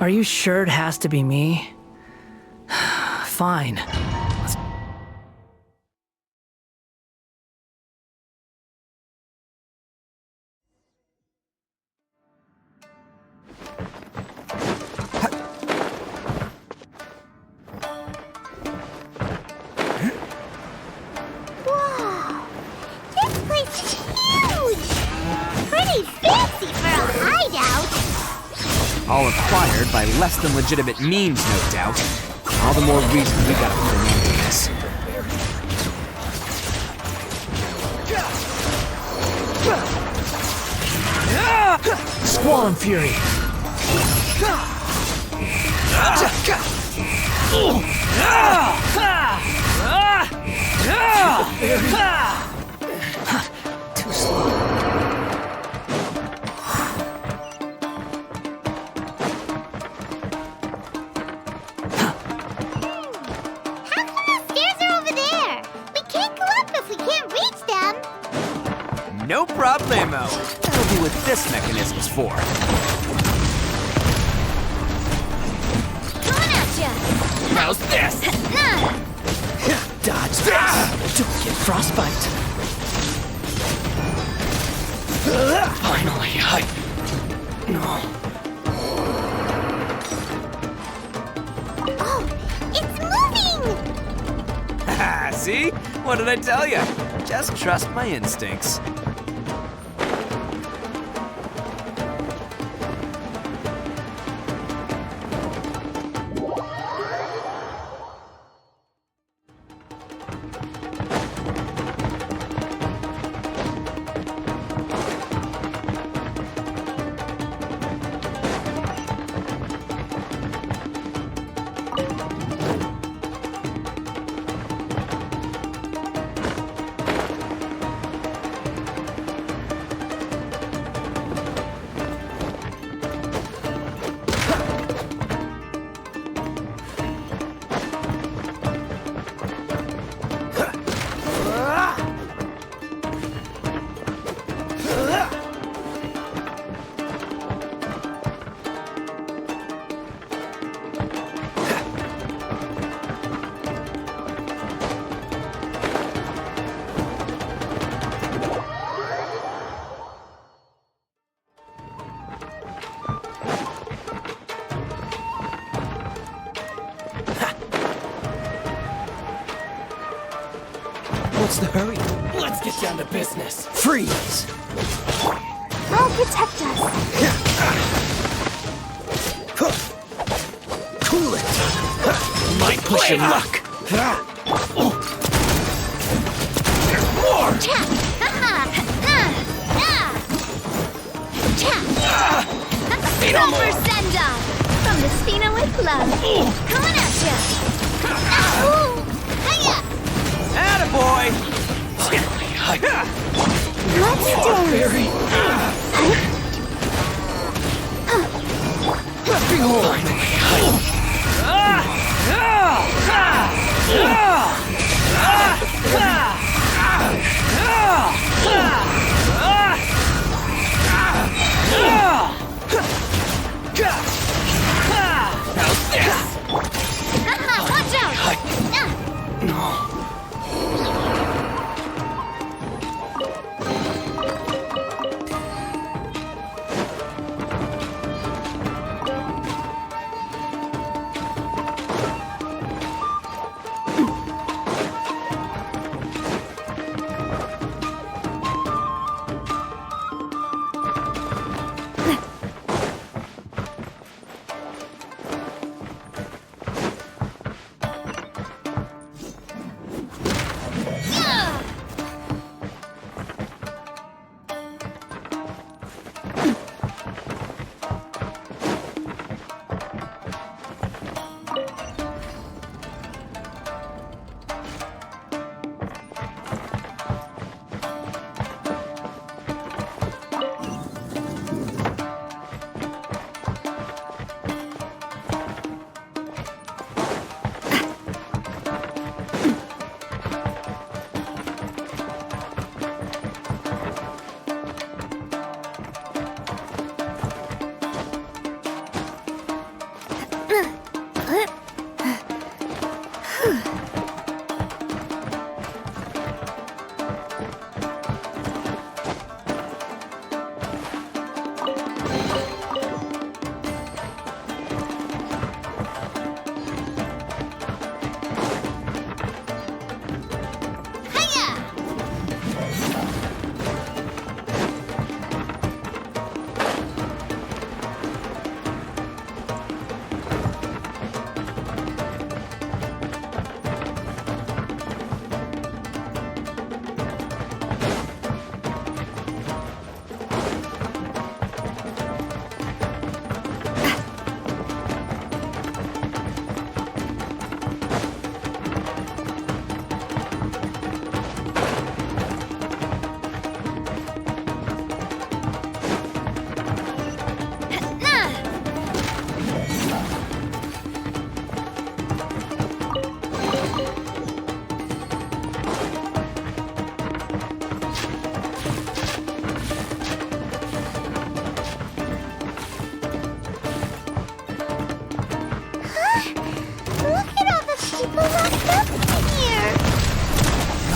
Are you sure it has to be me? Fine. Whoa! This place is huge! Pretty fancy for a hideout! All acquired by less than legitimate means, no doubt. All the more reason we gotta put an end to this. Squall and Fury. Too slow. No problemo. That'll be what this mechanism's for. Coming at ya! How's this? Dodge this. Don't get frostbite. Finally, No. Oh, it's moving! See? What did I tell you? Just trust my instincts. What's the hurry? Let's get down to business. Freeze! I'll protect us. Cool it! Might push your luck. Super Senda! From the Spina with love. Coming at ya! Hiya! Attaboy! Let's do it! How's this?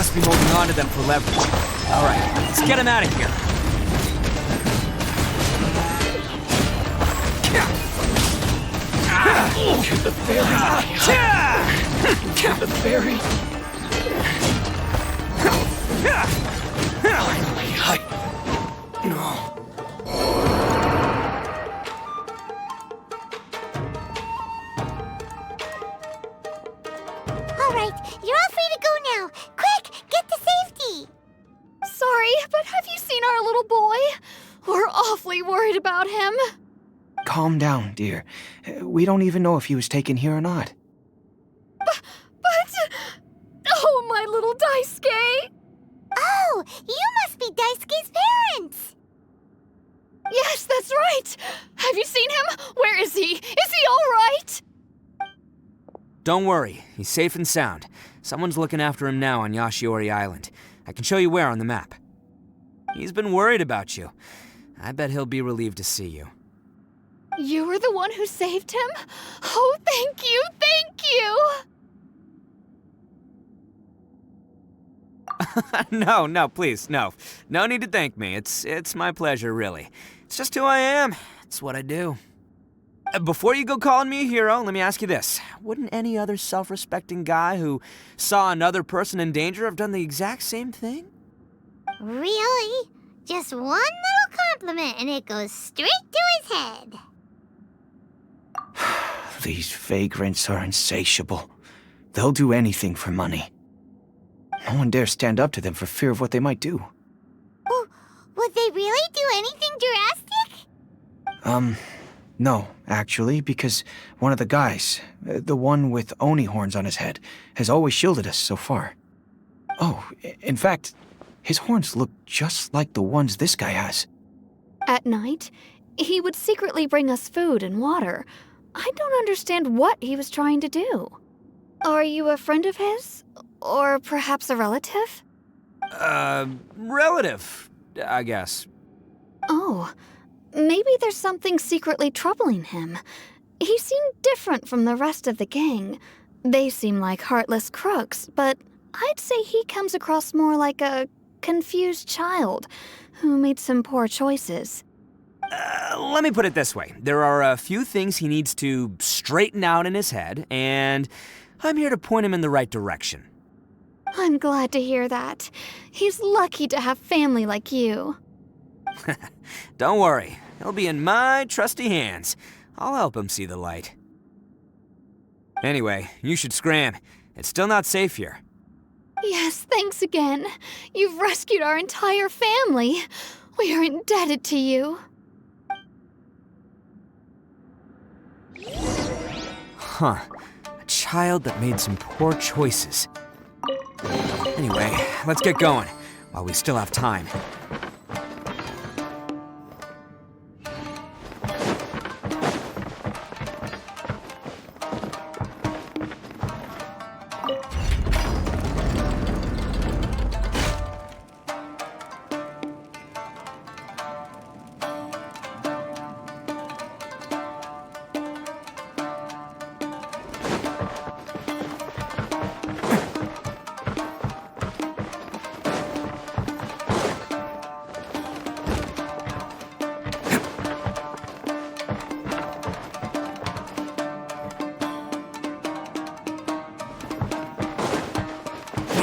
must be holding on to them for leverage. All right, let's get him out of here. Get the fairy! Get the fairy! Finally, No. All right, you're all free to go now. Quick, get to safety. Sorry, but have you seen our little boy? We're awfully worried about him. Calm down, dear. We don't even know if he was taken here or not. But... Oh, my little Daisuke! Oh, you must be Daisuke's parents. Yes, that's right. Have you seen him? Where is he? Is he all right? Don't worry, he's safe and sound. Someone's looking after him now on Yashiori Island. I can show you where on the map. He's been worried about you. I bet he'll be relieved to see you. You were the one who saved him? Oh, thank you, thank you! No, please, no. No need to thank me. It's my pleasure, really. It's just who I am. It's what I do. Before you go calling me a hero, let me ask you this. Wouldn't any other self-respecting guy who saw another person in danger have done the exact same thing? Really? Just one little compliment and it goes straight to his head. These vagrants are insatiable. They'll do anything for money. No one dares stand up to them for fear of what they might do. Well, would they really do anything drastic? No, actually, because one of the guys, the one with Oni horns on his head, has always shielded us so far. Oh, in fact, his horns look just like the ones this guy has. At night, he would secretly bring us food and water. I don't understand what he was trying to do. Are you a friend of his? Or perhaps a relative? Relative, I guess. Oh, maybe there's something secretly troubling him. He seemed different from the rest of the gang. They seem like heartless crooks, but I'd say he comes across more like a confused child who made some poor choices. Let me put it this way. There are a few things he needs to straighten out in his head, and I'm here to point him in the right direction. I'm glad to hear that. He's lucky to have family like you. Don't worry. He'll be in my trusty hands. I'll help him see the light. Anyway, you should scram. It's still not safe here. Yes, thanks again. You've rescued our entire family. We are indebted to you. Huh. A child that made some poor choices. Anyway, let's get going, while we still have time.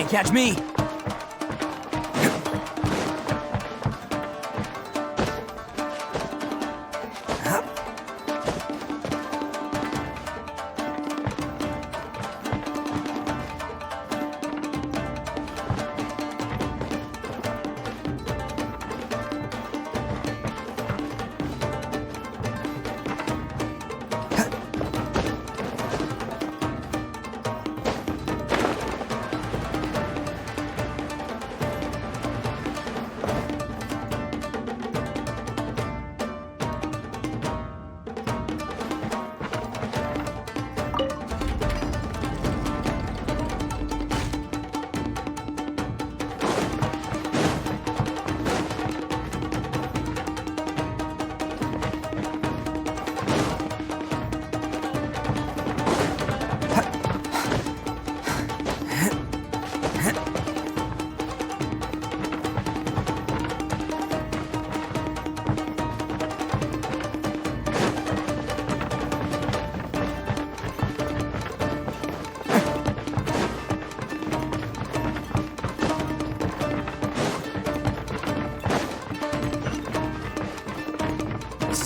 Can't catch me!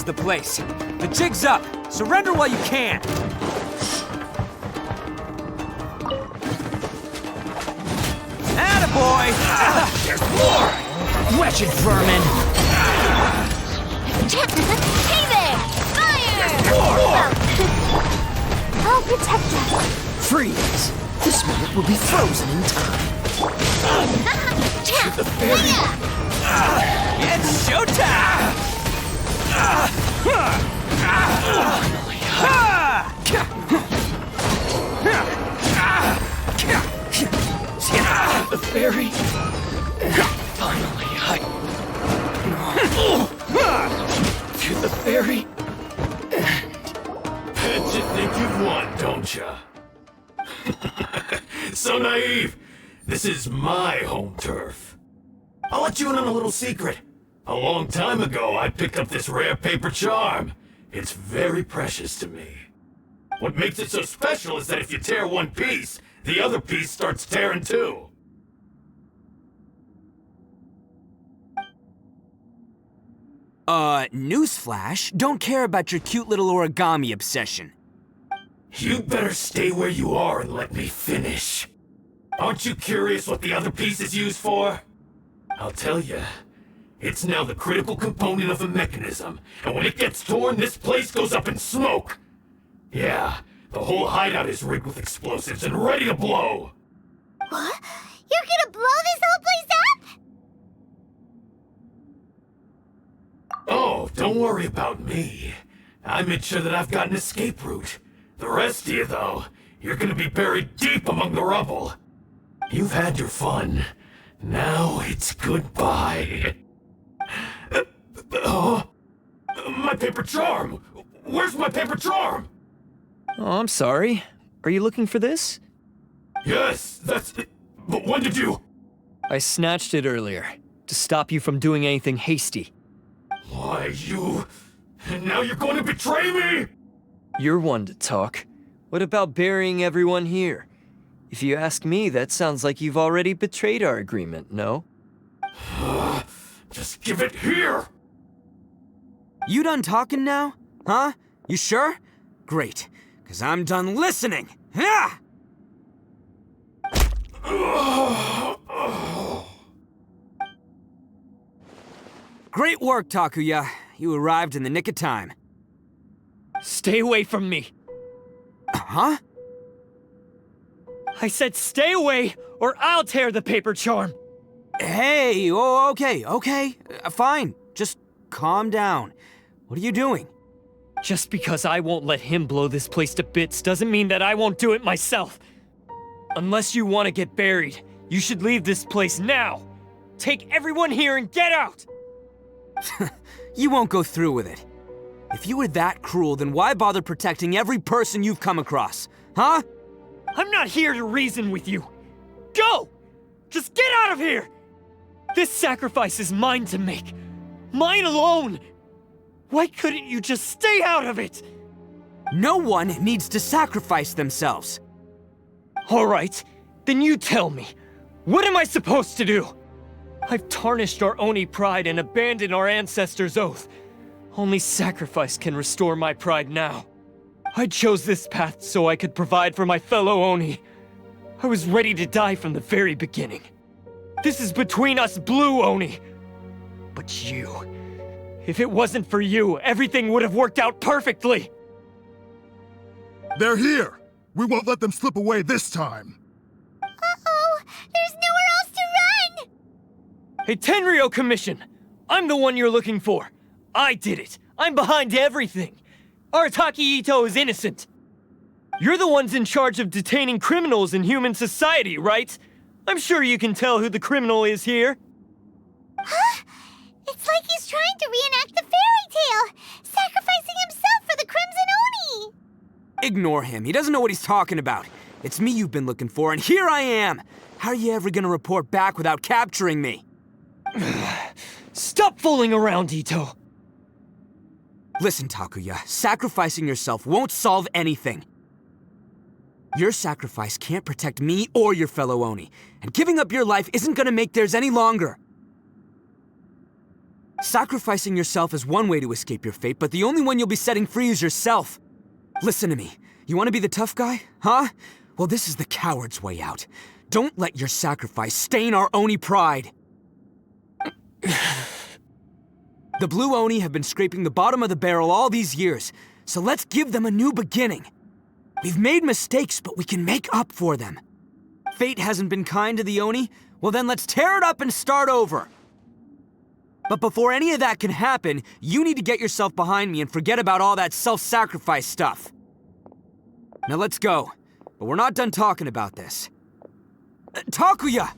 is the place. The jig's up. Surrender while you can. Attaboy! There's more! Wretched vermin! Hey there! Fire! I'll protect us. Freeze! This moment will be frozen in time. The fairy! It's showtime! The fairy. Finally, to the fairy. And you think you've won, don't ya? So naive. This is my home turf. I'll let you in on a little secret. A long time ago, I picked up this rare paper charm. It's very precious to me. What makes it so special is that if you tear one piece, the other piece starts tearing too. Newsflash, don't care about your cute little origami obsession. You'd better stay where you are and let me finish. Aren't you curious what the other piece is used for? I'll tell you. It's now the critical component of a mechanism, and when it gets torn, this place goes up in smoke. Yeah, the whole hideout is rigged with explosives and ready to blow. What? You're gonna blow this whole place up? Oh, don't worry about me. I made sure that I've got an escape route. The rest of you, though, you're gonna be buried deep among the rubble. You've had your fun. Now it's goodbye. My paper charm! Where's my paper charm? Oh, I'm sorry. Are you looking for this? Yes, that's it. But when did you... I snatched it earlier, to stop you from doing anything hasty. Why, you... And now you're going to betray me? You're one to talk. What about burying everyone here? If you ask me, that sounds like you've already betrayed our agreement, no? Just give it here! You done talking now? Huh? You sure? Great, because I'm done listening! Ah! Great work, Takuya. You arrived in the nick of time. Stay away from me! Huh? I said stay away, or I'll tear the paper charm! Hey, oh, okay. Fine. Just calm down. What are you doing? Just because I won't let him blow this place to bits doesn't mean that I won't do it myself. Unless you want to get buried, you should leave this place now. Take everyone here and get out! You won't go through with it. If you were that cruel, then why bother protecting every person you've come across? Huh? I'm not here to reason with you. Go! Just get out of here! This sacrifice is mine to make. Mine alone! Why couldn't you just stay out of it? No one needs to sacrifice themselves. All right, then you tell me. What am I supposed to do? I've tarnished our Oni pride and abandoned our ancestors' oath. Only sacrifice can restore my pride now. I chose this path so I could provide for my fellow Oni. I was ready to die from the very beginning. This is between us blue Oni. But you... if it wasn't for you, everything would have worked out perfectly! They're here! We won't let them slip away this time! Uh-oh! There's nowhere else to run! Hey, Tenryo Commission! I'm the one you're looking for. I did it. I'm behind everything. Arataki Ito is innocent. You're the ones in charge of detaining criminals in human society, right? I'm sure you can tell who the criminal is here. Huh? It's like he's trying to reenact the fairy tale, sacrificing himself for the Crimson Oni! Ignore him. He doesn't know what he's talking about. It's me you've been looking for, and here I am! How are you ever gonna report back without capturing me? Stop fooling around, Ito! Listen, Takuya, sacrificing yourself won't solve anything. Your sacrifice can't protect me or your fellow Oni, and giving up your life isn't gonna make theirs any longer. Sacrificing yourself is one way to escape your fate, but the only one you'll be setting free is yourself. Listen to me. You want to be the tough guy? Huh? Well, this is the coward's way out. Don't let your sacrifice stain our Oni pride. The blue Oni have been scraping the bottom of the barrel all these years, so let's give them a new beginning. We've made mistakes, but we can make up for them. Fate hasn't been kind to the Oni? Well then let's tear it up and start over. But before any of that can happen, you need to get yourself behind me and forget about all that self-sacrifice stuff. Now let's go. But we're not done talking about this. Takuya!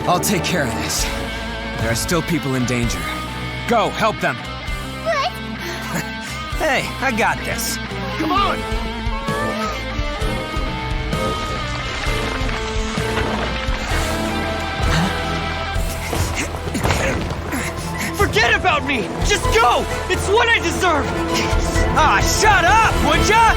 I'll take care of this. There are still people in danger. Go, help them. What? Hey, I got this. Come on! Forget about me! Just go! It's what I deserve! Ah, shut up, would ya?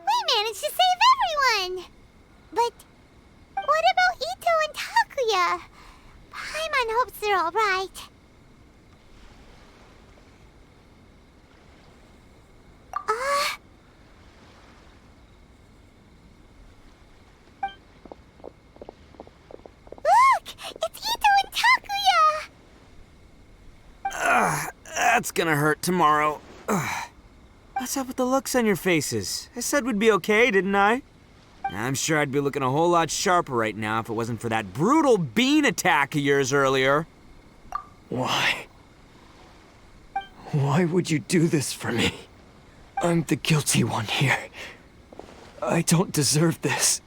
We managed to save everyone! But what about Ito and Takuya? Paimon hopes they're alright. Look! It's Ito and Takuya! That's gonna hurt tomorrow. What's up with the looks on your faces? I said we'd be okay, didn't I? I'm sure I'd be looking a whole lot sharper right now if it wasn't for that brutal bean attack of yours earlier. Why? Why would you do this for me? I'm the guilty one here. I don't deserve this.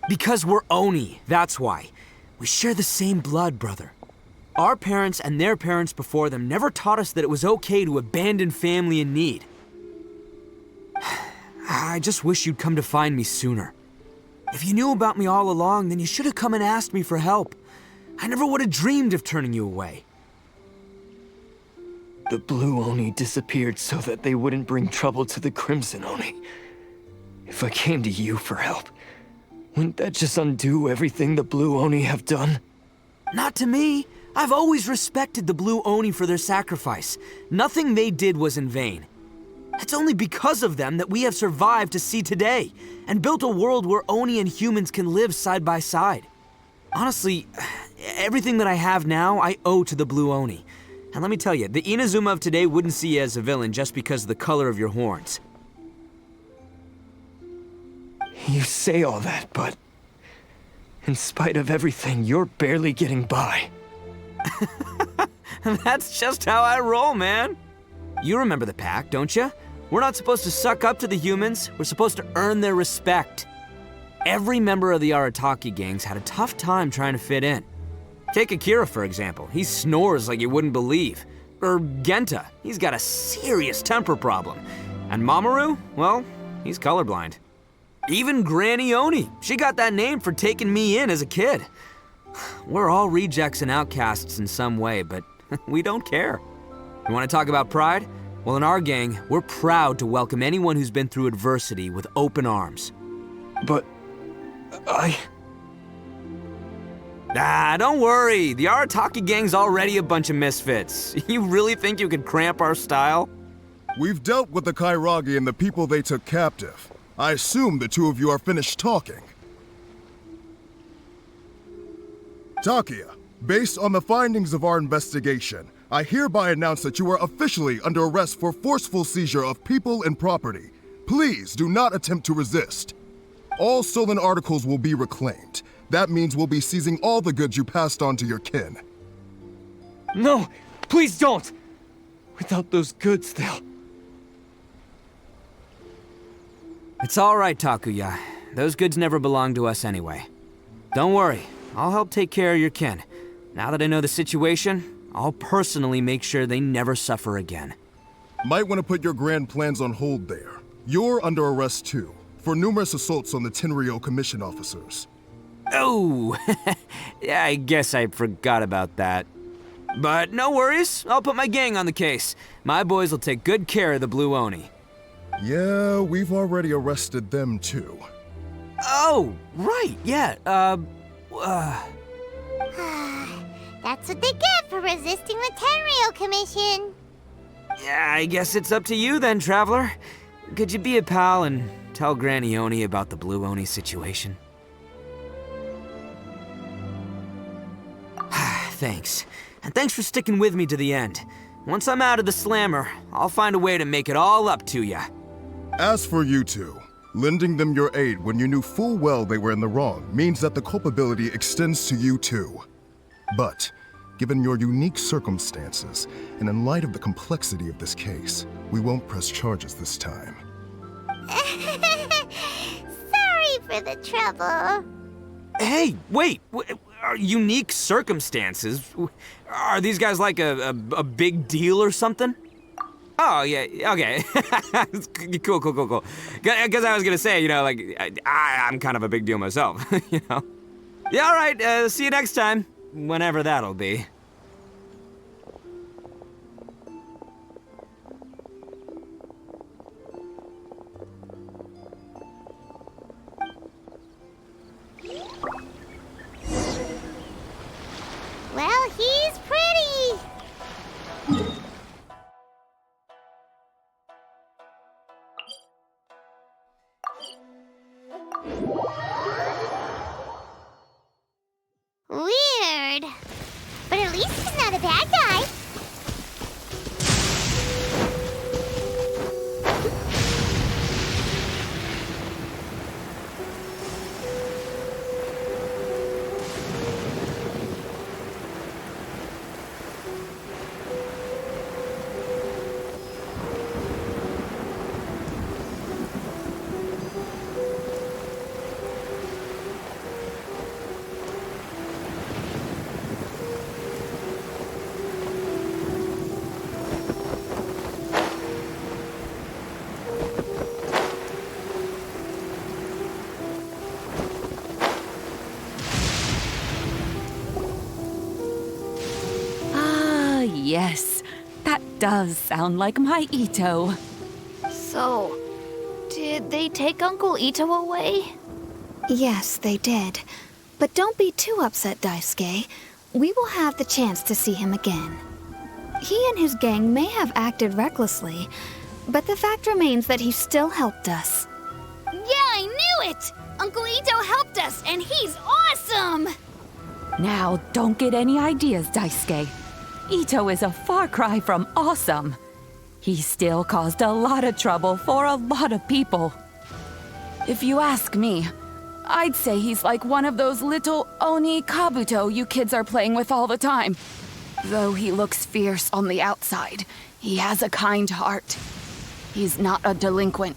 Because we're Oni, that's why. We share the same blood, brother. Our parents and their parents before them never taught us that it was okay to abandon family in need. I just wish you'd come to find me sooner. If you knew about me all along, then you should have come and asked me for help. I never would have dreamed of turning you away. The Blue Oni disappeared so that they wouldn't bring trouble to the Crimson Oni. If I came to you for help, wouldn't that just undo everything the Blue Oni have done? Not to me. I've always respected the Blue Oni for their sacrifice. Nothing they did was in vain. It's only because of them that we have survived to see today, and built a world where Oni and humans can live side by side. Honestly, everything that I have now, I owe to the Blue Oni. And let me tell you, the Inazuma of today wouldn't see you as a villain just because of the color of your horns. You say all that, but in spite of everything, you're barely getting by. That's just how I roll, man. You remember the pact, don't you? We're not supposed to suck up to the humans. We're supposed to earn their respect. Every member of the Arataki gangs had a tough time trying to fit in. Take Akira, for example. He snores like you wouldn't believe. Or Genta. He's got a serious temper problem. And Mamoru? Well, he's colorblind. Even Granny Oni. She got that name for taking me in as a kid. We're all rejects and outcasts in some way, but we don't care. You want to talk about pride? Well, in our gang, we're proud to welcome anyone who's been through adversity with open arms. But don't worry. The Arataki gang's already a bunch of misfits. You really think you could cramp our style? We've dealt with the Kairagi and the people they took captive. I assume the two of you are finished talking. Takia, based on the findings of our investigation, I hereby announce that you are officially under arrest for forceful seizure of people and property. Please do not attempt to resist. All stolen articles will be reclaimed. That means we'll be seizing all the goods you passed on to your kin. No, please don't! Without those goods, they'll... It's all right, Takuya. Those goods never belonged to us anyway. Don't worry, I'll help take care of your kin. Now that I know the situation, I'll personally make sure they never suffer again. Might want to put your grand plans on hold there. You're under arrest too, for numerous assaults on the Tenryou Commission officers. Oh, yeah, I guess I forgot about that. But no worries, I'll put my gang on the case. My boys will take good care of the Blue Oni. Yeah, we've already arrested them too. Oh, right, yeah, That's what they get for resisting the Tenryou Commission. Yeah, I guess it's up to you then, Traveler. Could you be a pal and tell Granny Oni about the Blue Oni situation? Thanks. And thanks for sticking with me to the end. Once I'm out of the slammer, I'll find a way to make it all up to ya. As for you two, lending them your aid when you knew full well they were in the wrong means that the culpability extends to you too. But, given your unique circumstances, and in light of the complexity of this case, we won't press charges this time. Sorry for the trouble. Hey, wait! Are unique circumstances? Are these guys like a big deal or something? Oh, yeah, okay. Cool. Because I was gonna say, you know, like, I'm kind of a big deal myself, you know? Yeah, all right, see you next time. Whenever that'll be. Well, he's pretty. Weird. But at least he's not a bad guy. Yes, that does sound like my Ito. So, did they take Uncle Ito away? Yes, they did. But don't be too upset, Daisuke. We will have the chance to see him again. He and his gang may have acted recklessly, but the fact remains that he still helped us. Yeah, I knew it! Uncle Ito helped us, and he's awesome! Now, don't get any ideas, Daisuke. Ito is a far cry from awesome. He still caused a lot of trouble for a lot of people. If you ask me, I'd say he's like one of those little Oni Kabuto you kids are playing with all the time. Though he looks fierce on the outside, he has a kind heart. He's not a delinquent,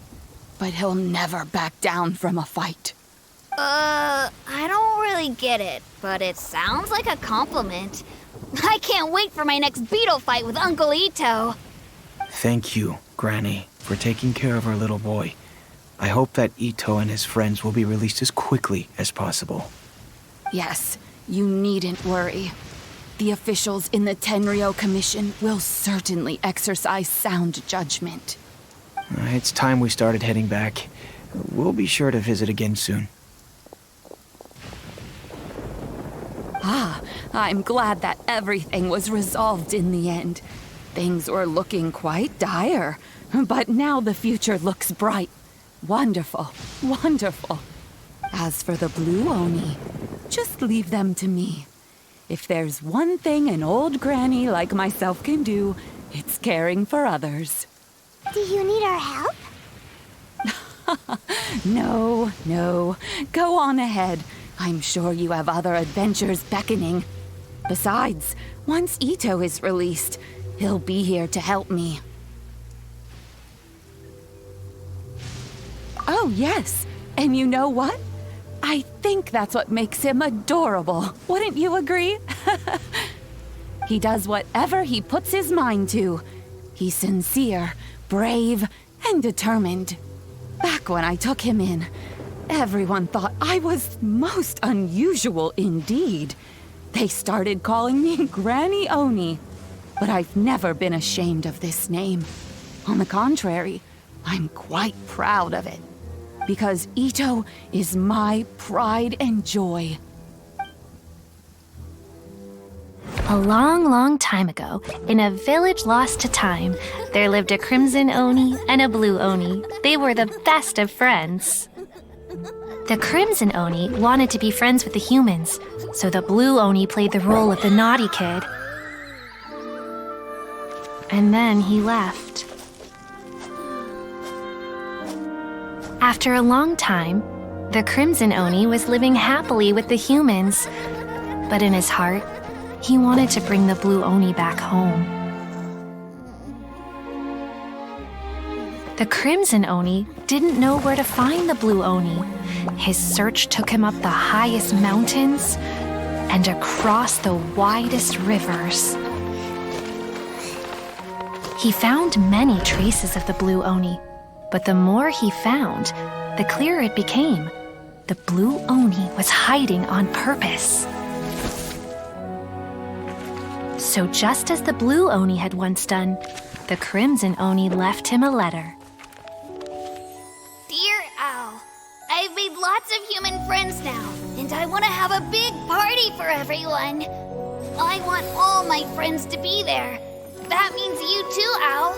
but he'll never back down from a fight. I don't really get it, but it sounds like a compliment. I can't wait for my next beetle fight with Uncle Ito. Thank you, Granny, for taking care of our little boy. I hope that Ito and his friends will be released as quickly as possible. Yes, you needn't worry. The officials in the Tenryou Commission will certainly exercise sound judgment. It's time we started heading back. We'll be sure to visit again soon. Ah, I'm glad that everything was resolved in the end. Things were looking quite dire, but now the future looks bright. Wonderful, wonderful. As for the Blue Oni, just leave them to me. If there's one thing an old granny like myself can do, it's caring for others. Do you need our help? No. Go on ahead. I'm sure you have other adventures beckoning. Besides, once Ito is released, he'll be here to help me. Oh, yes. And you know what? I think that's what makes him adorable. Wouldn't you agree? He does whatever he puts his mind to. He's sincere, brave, and determined. Back when I took him in, everyone thought I was most unusual indeed. They started calling me Granny Oni. But I've never been ashamed of this name. On the contrary, I'm quite proud of it. Because Ito is my pride and joy. A long, long time ago, in a village lost to time, there lived a crimson Oni and a blue Oni. They were the best of friends. The crimson Oni wanted to be friends with the humans, so the blue Oni played the role of the naughty kid. And then he left. After a long time, the crimson Oni was living happily with the humans, but in his heart, he wanted to bring the blue Oni back home. The crimson Oni didn't know where to find the blue Oni. His search took him up the highest mountains and across the widest rivers. He found many traces of the blue Oni, but the more he found, the clearer it became. The blue Oni was hiding on purpose. So just as the blue Oni had once done, the crimson Oni left him a letter. Dear Owl, I've made lots of human friends now, and I want to have a big party for everyone. I want all my friends to be there. That means you too, Owl.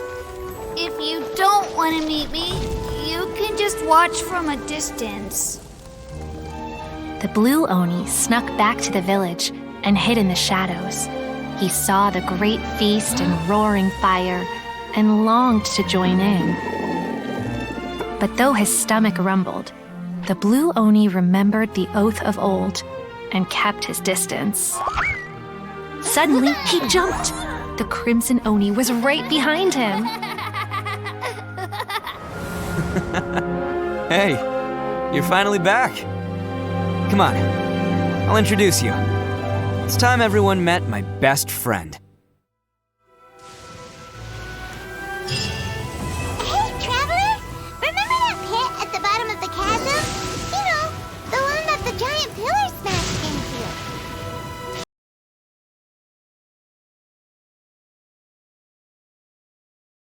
If you don't want to meet me, you can just watch from a distance. The blue Oni snuck back to the village and hid in the shadows. He saw the great feast and roaring fire and longed to join in. But though his stomach rumbled, the blue Oni remembered the oath of old and kept his distance. Suddenly, he jumped. The crimson Oni was right behind him. Hey, you're finally back. Come on, I'll introduce you. It's time everyone met my best friend.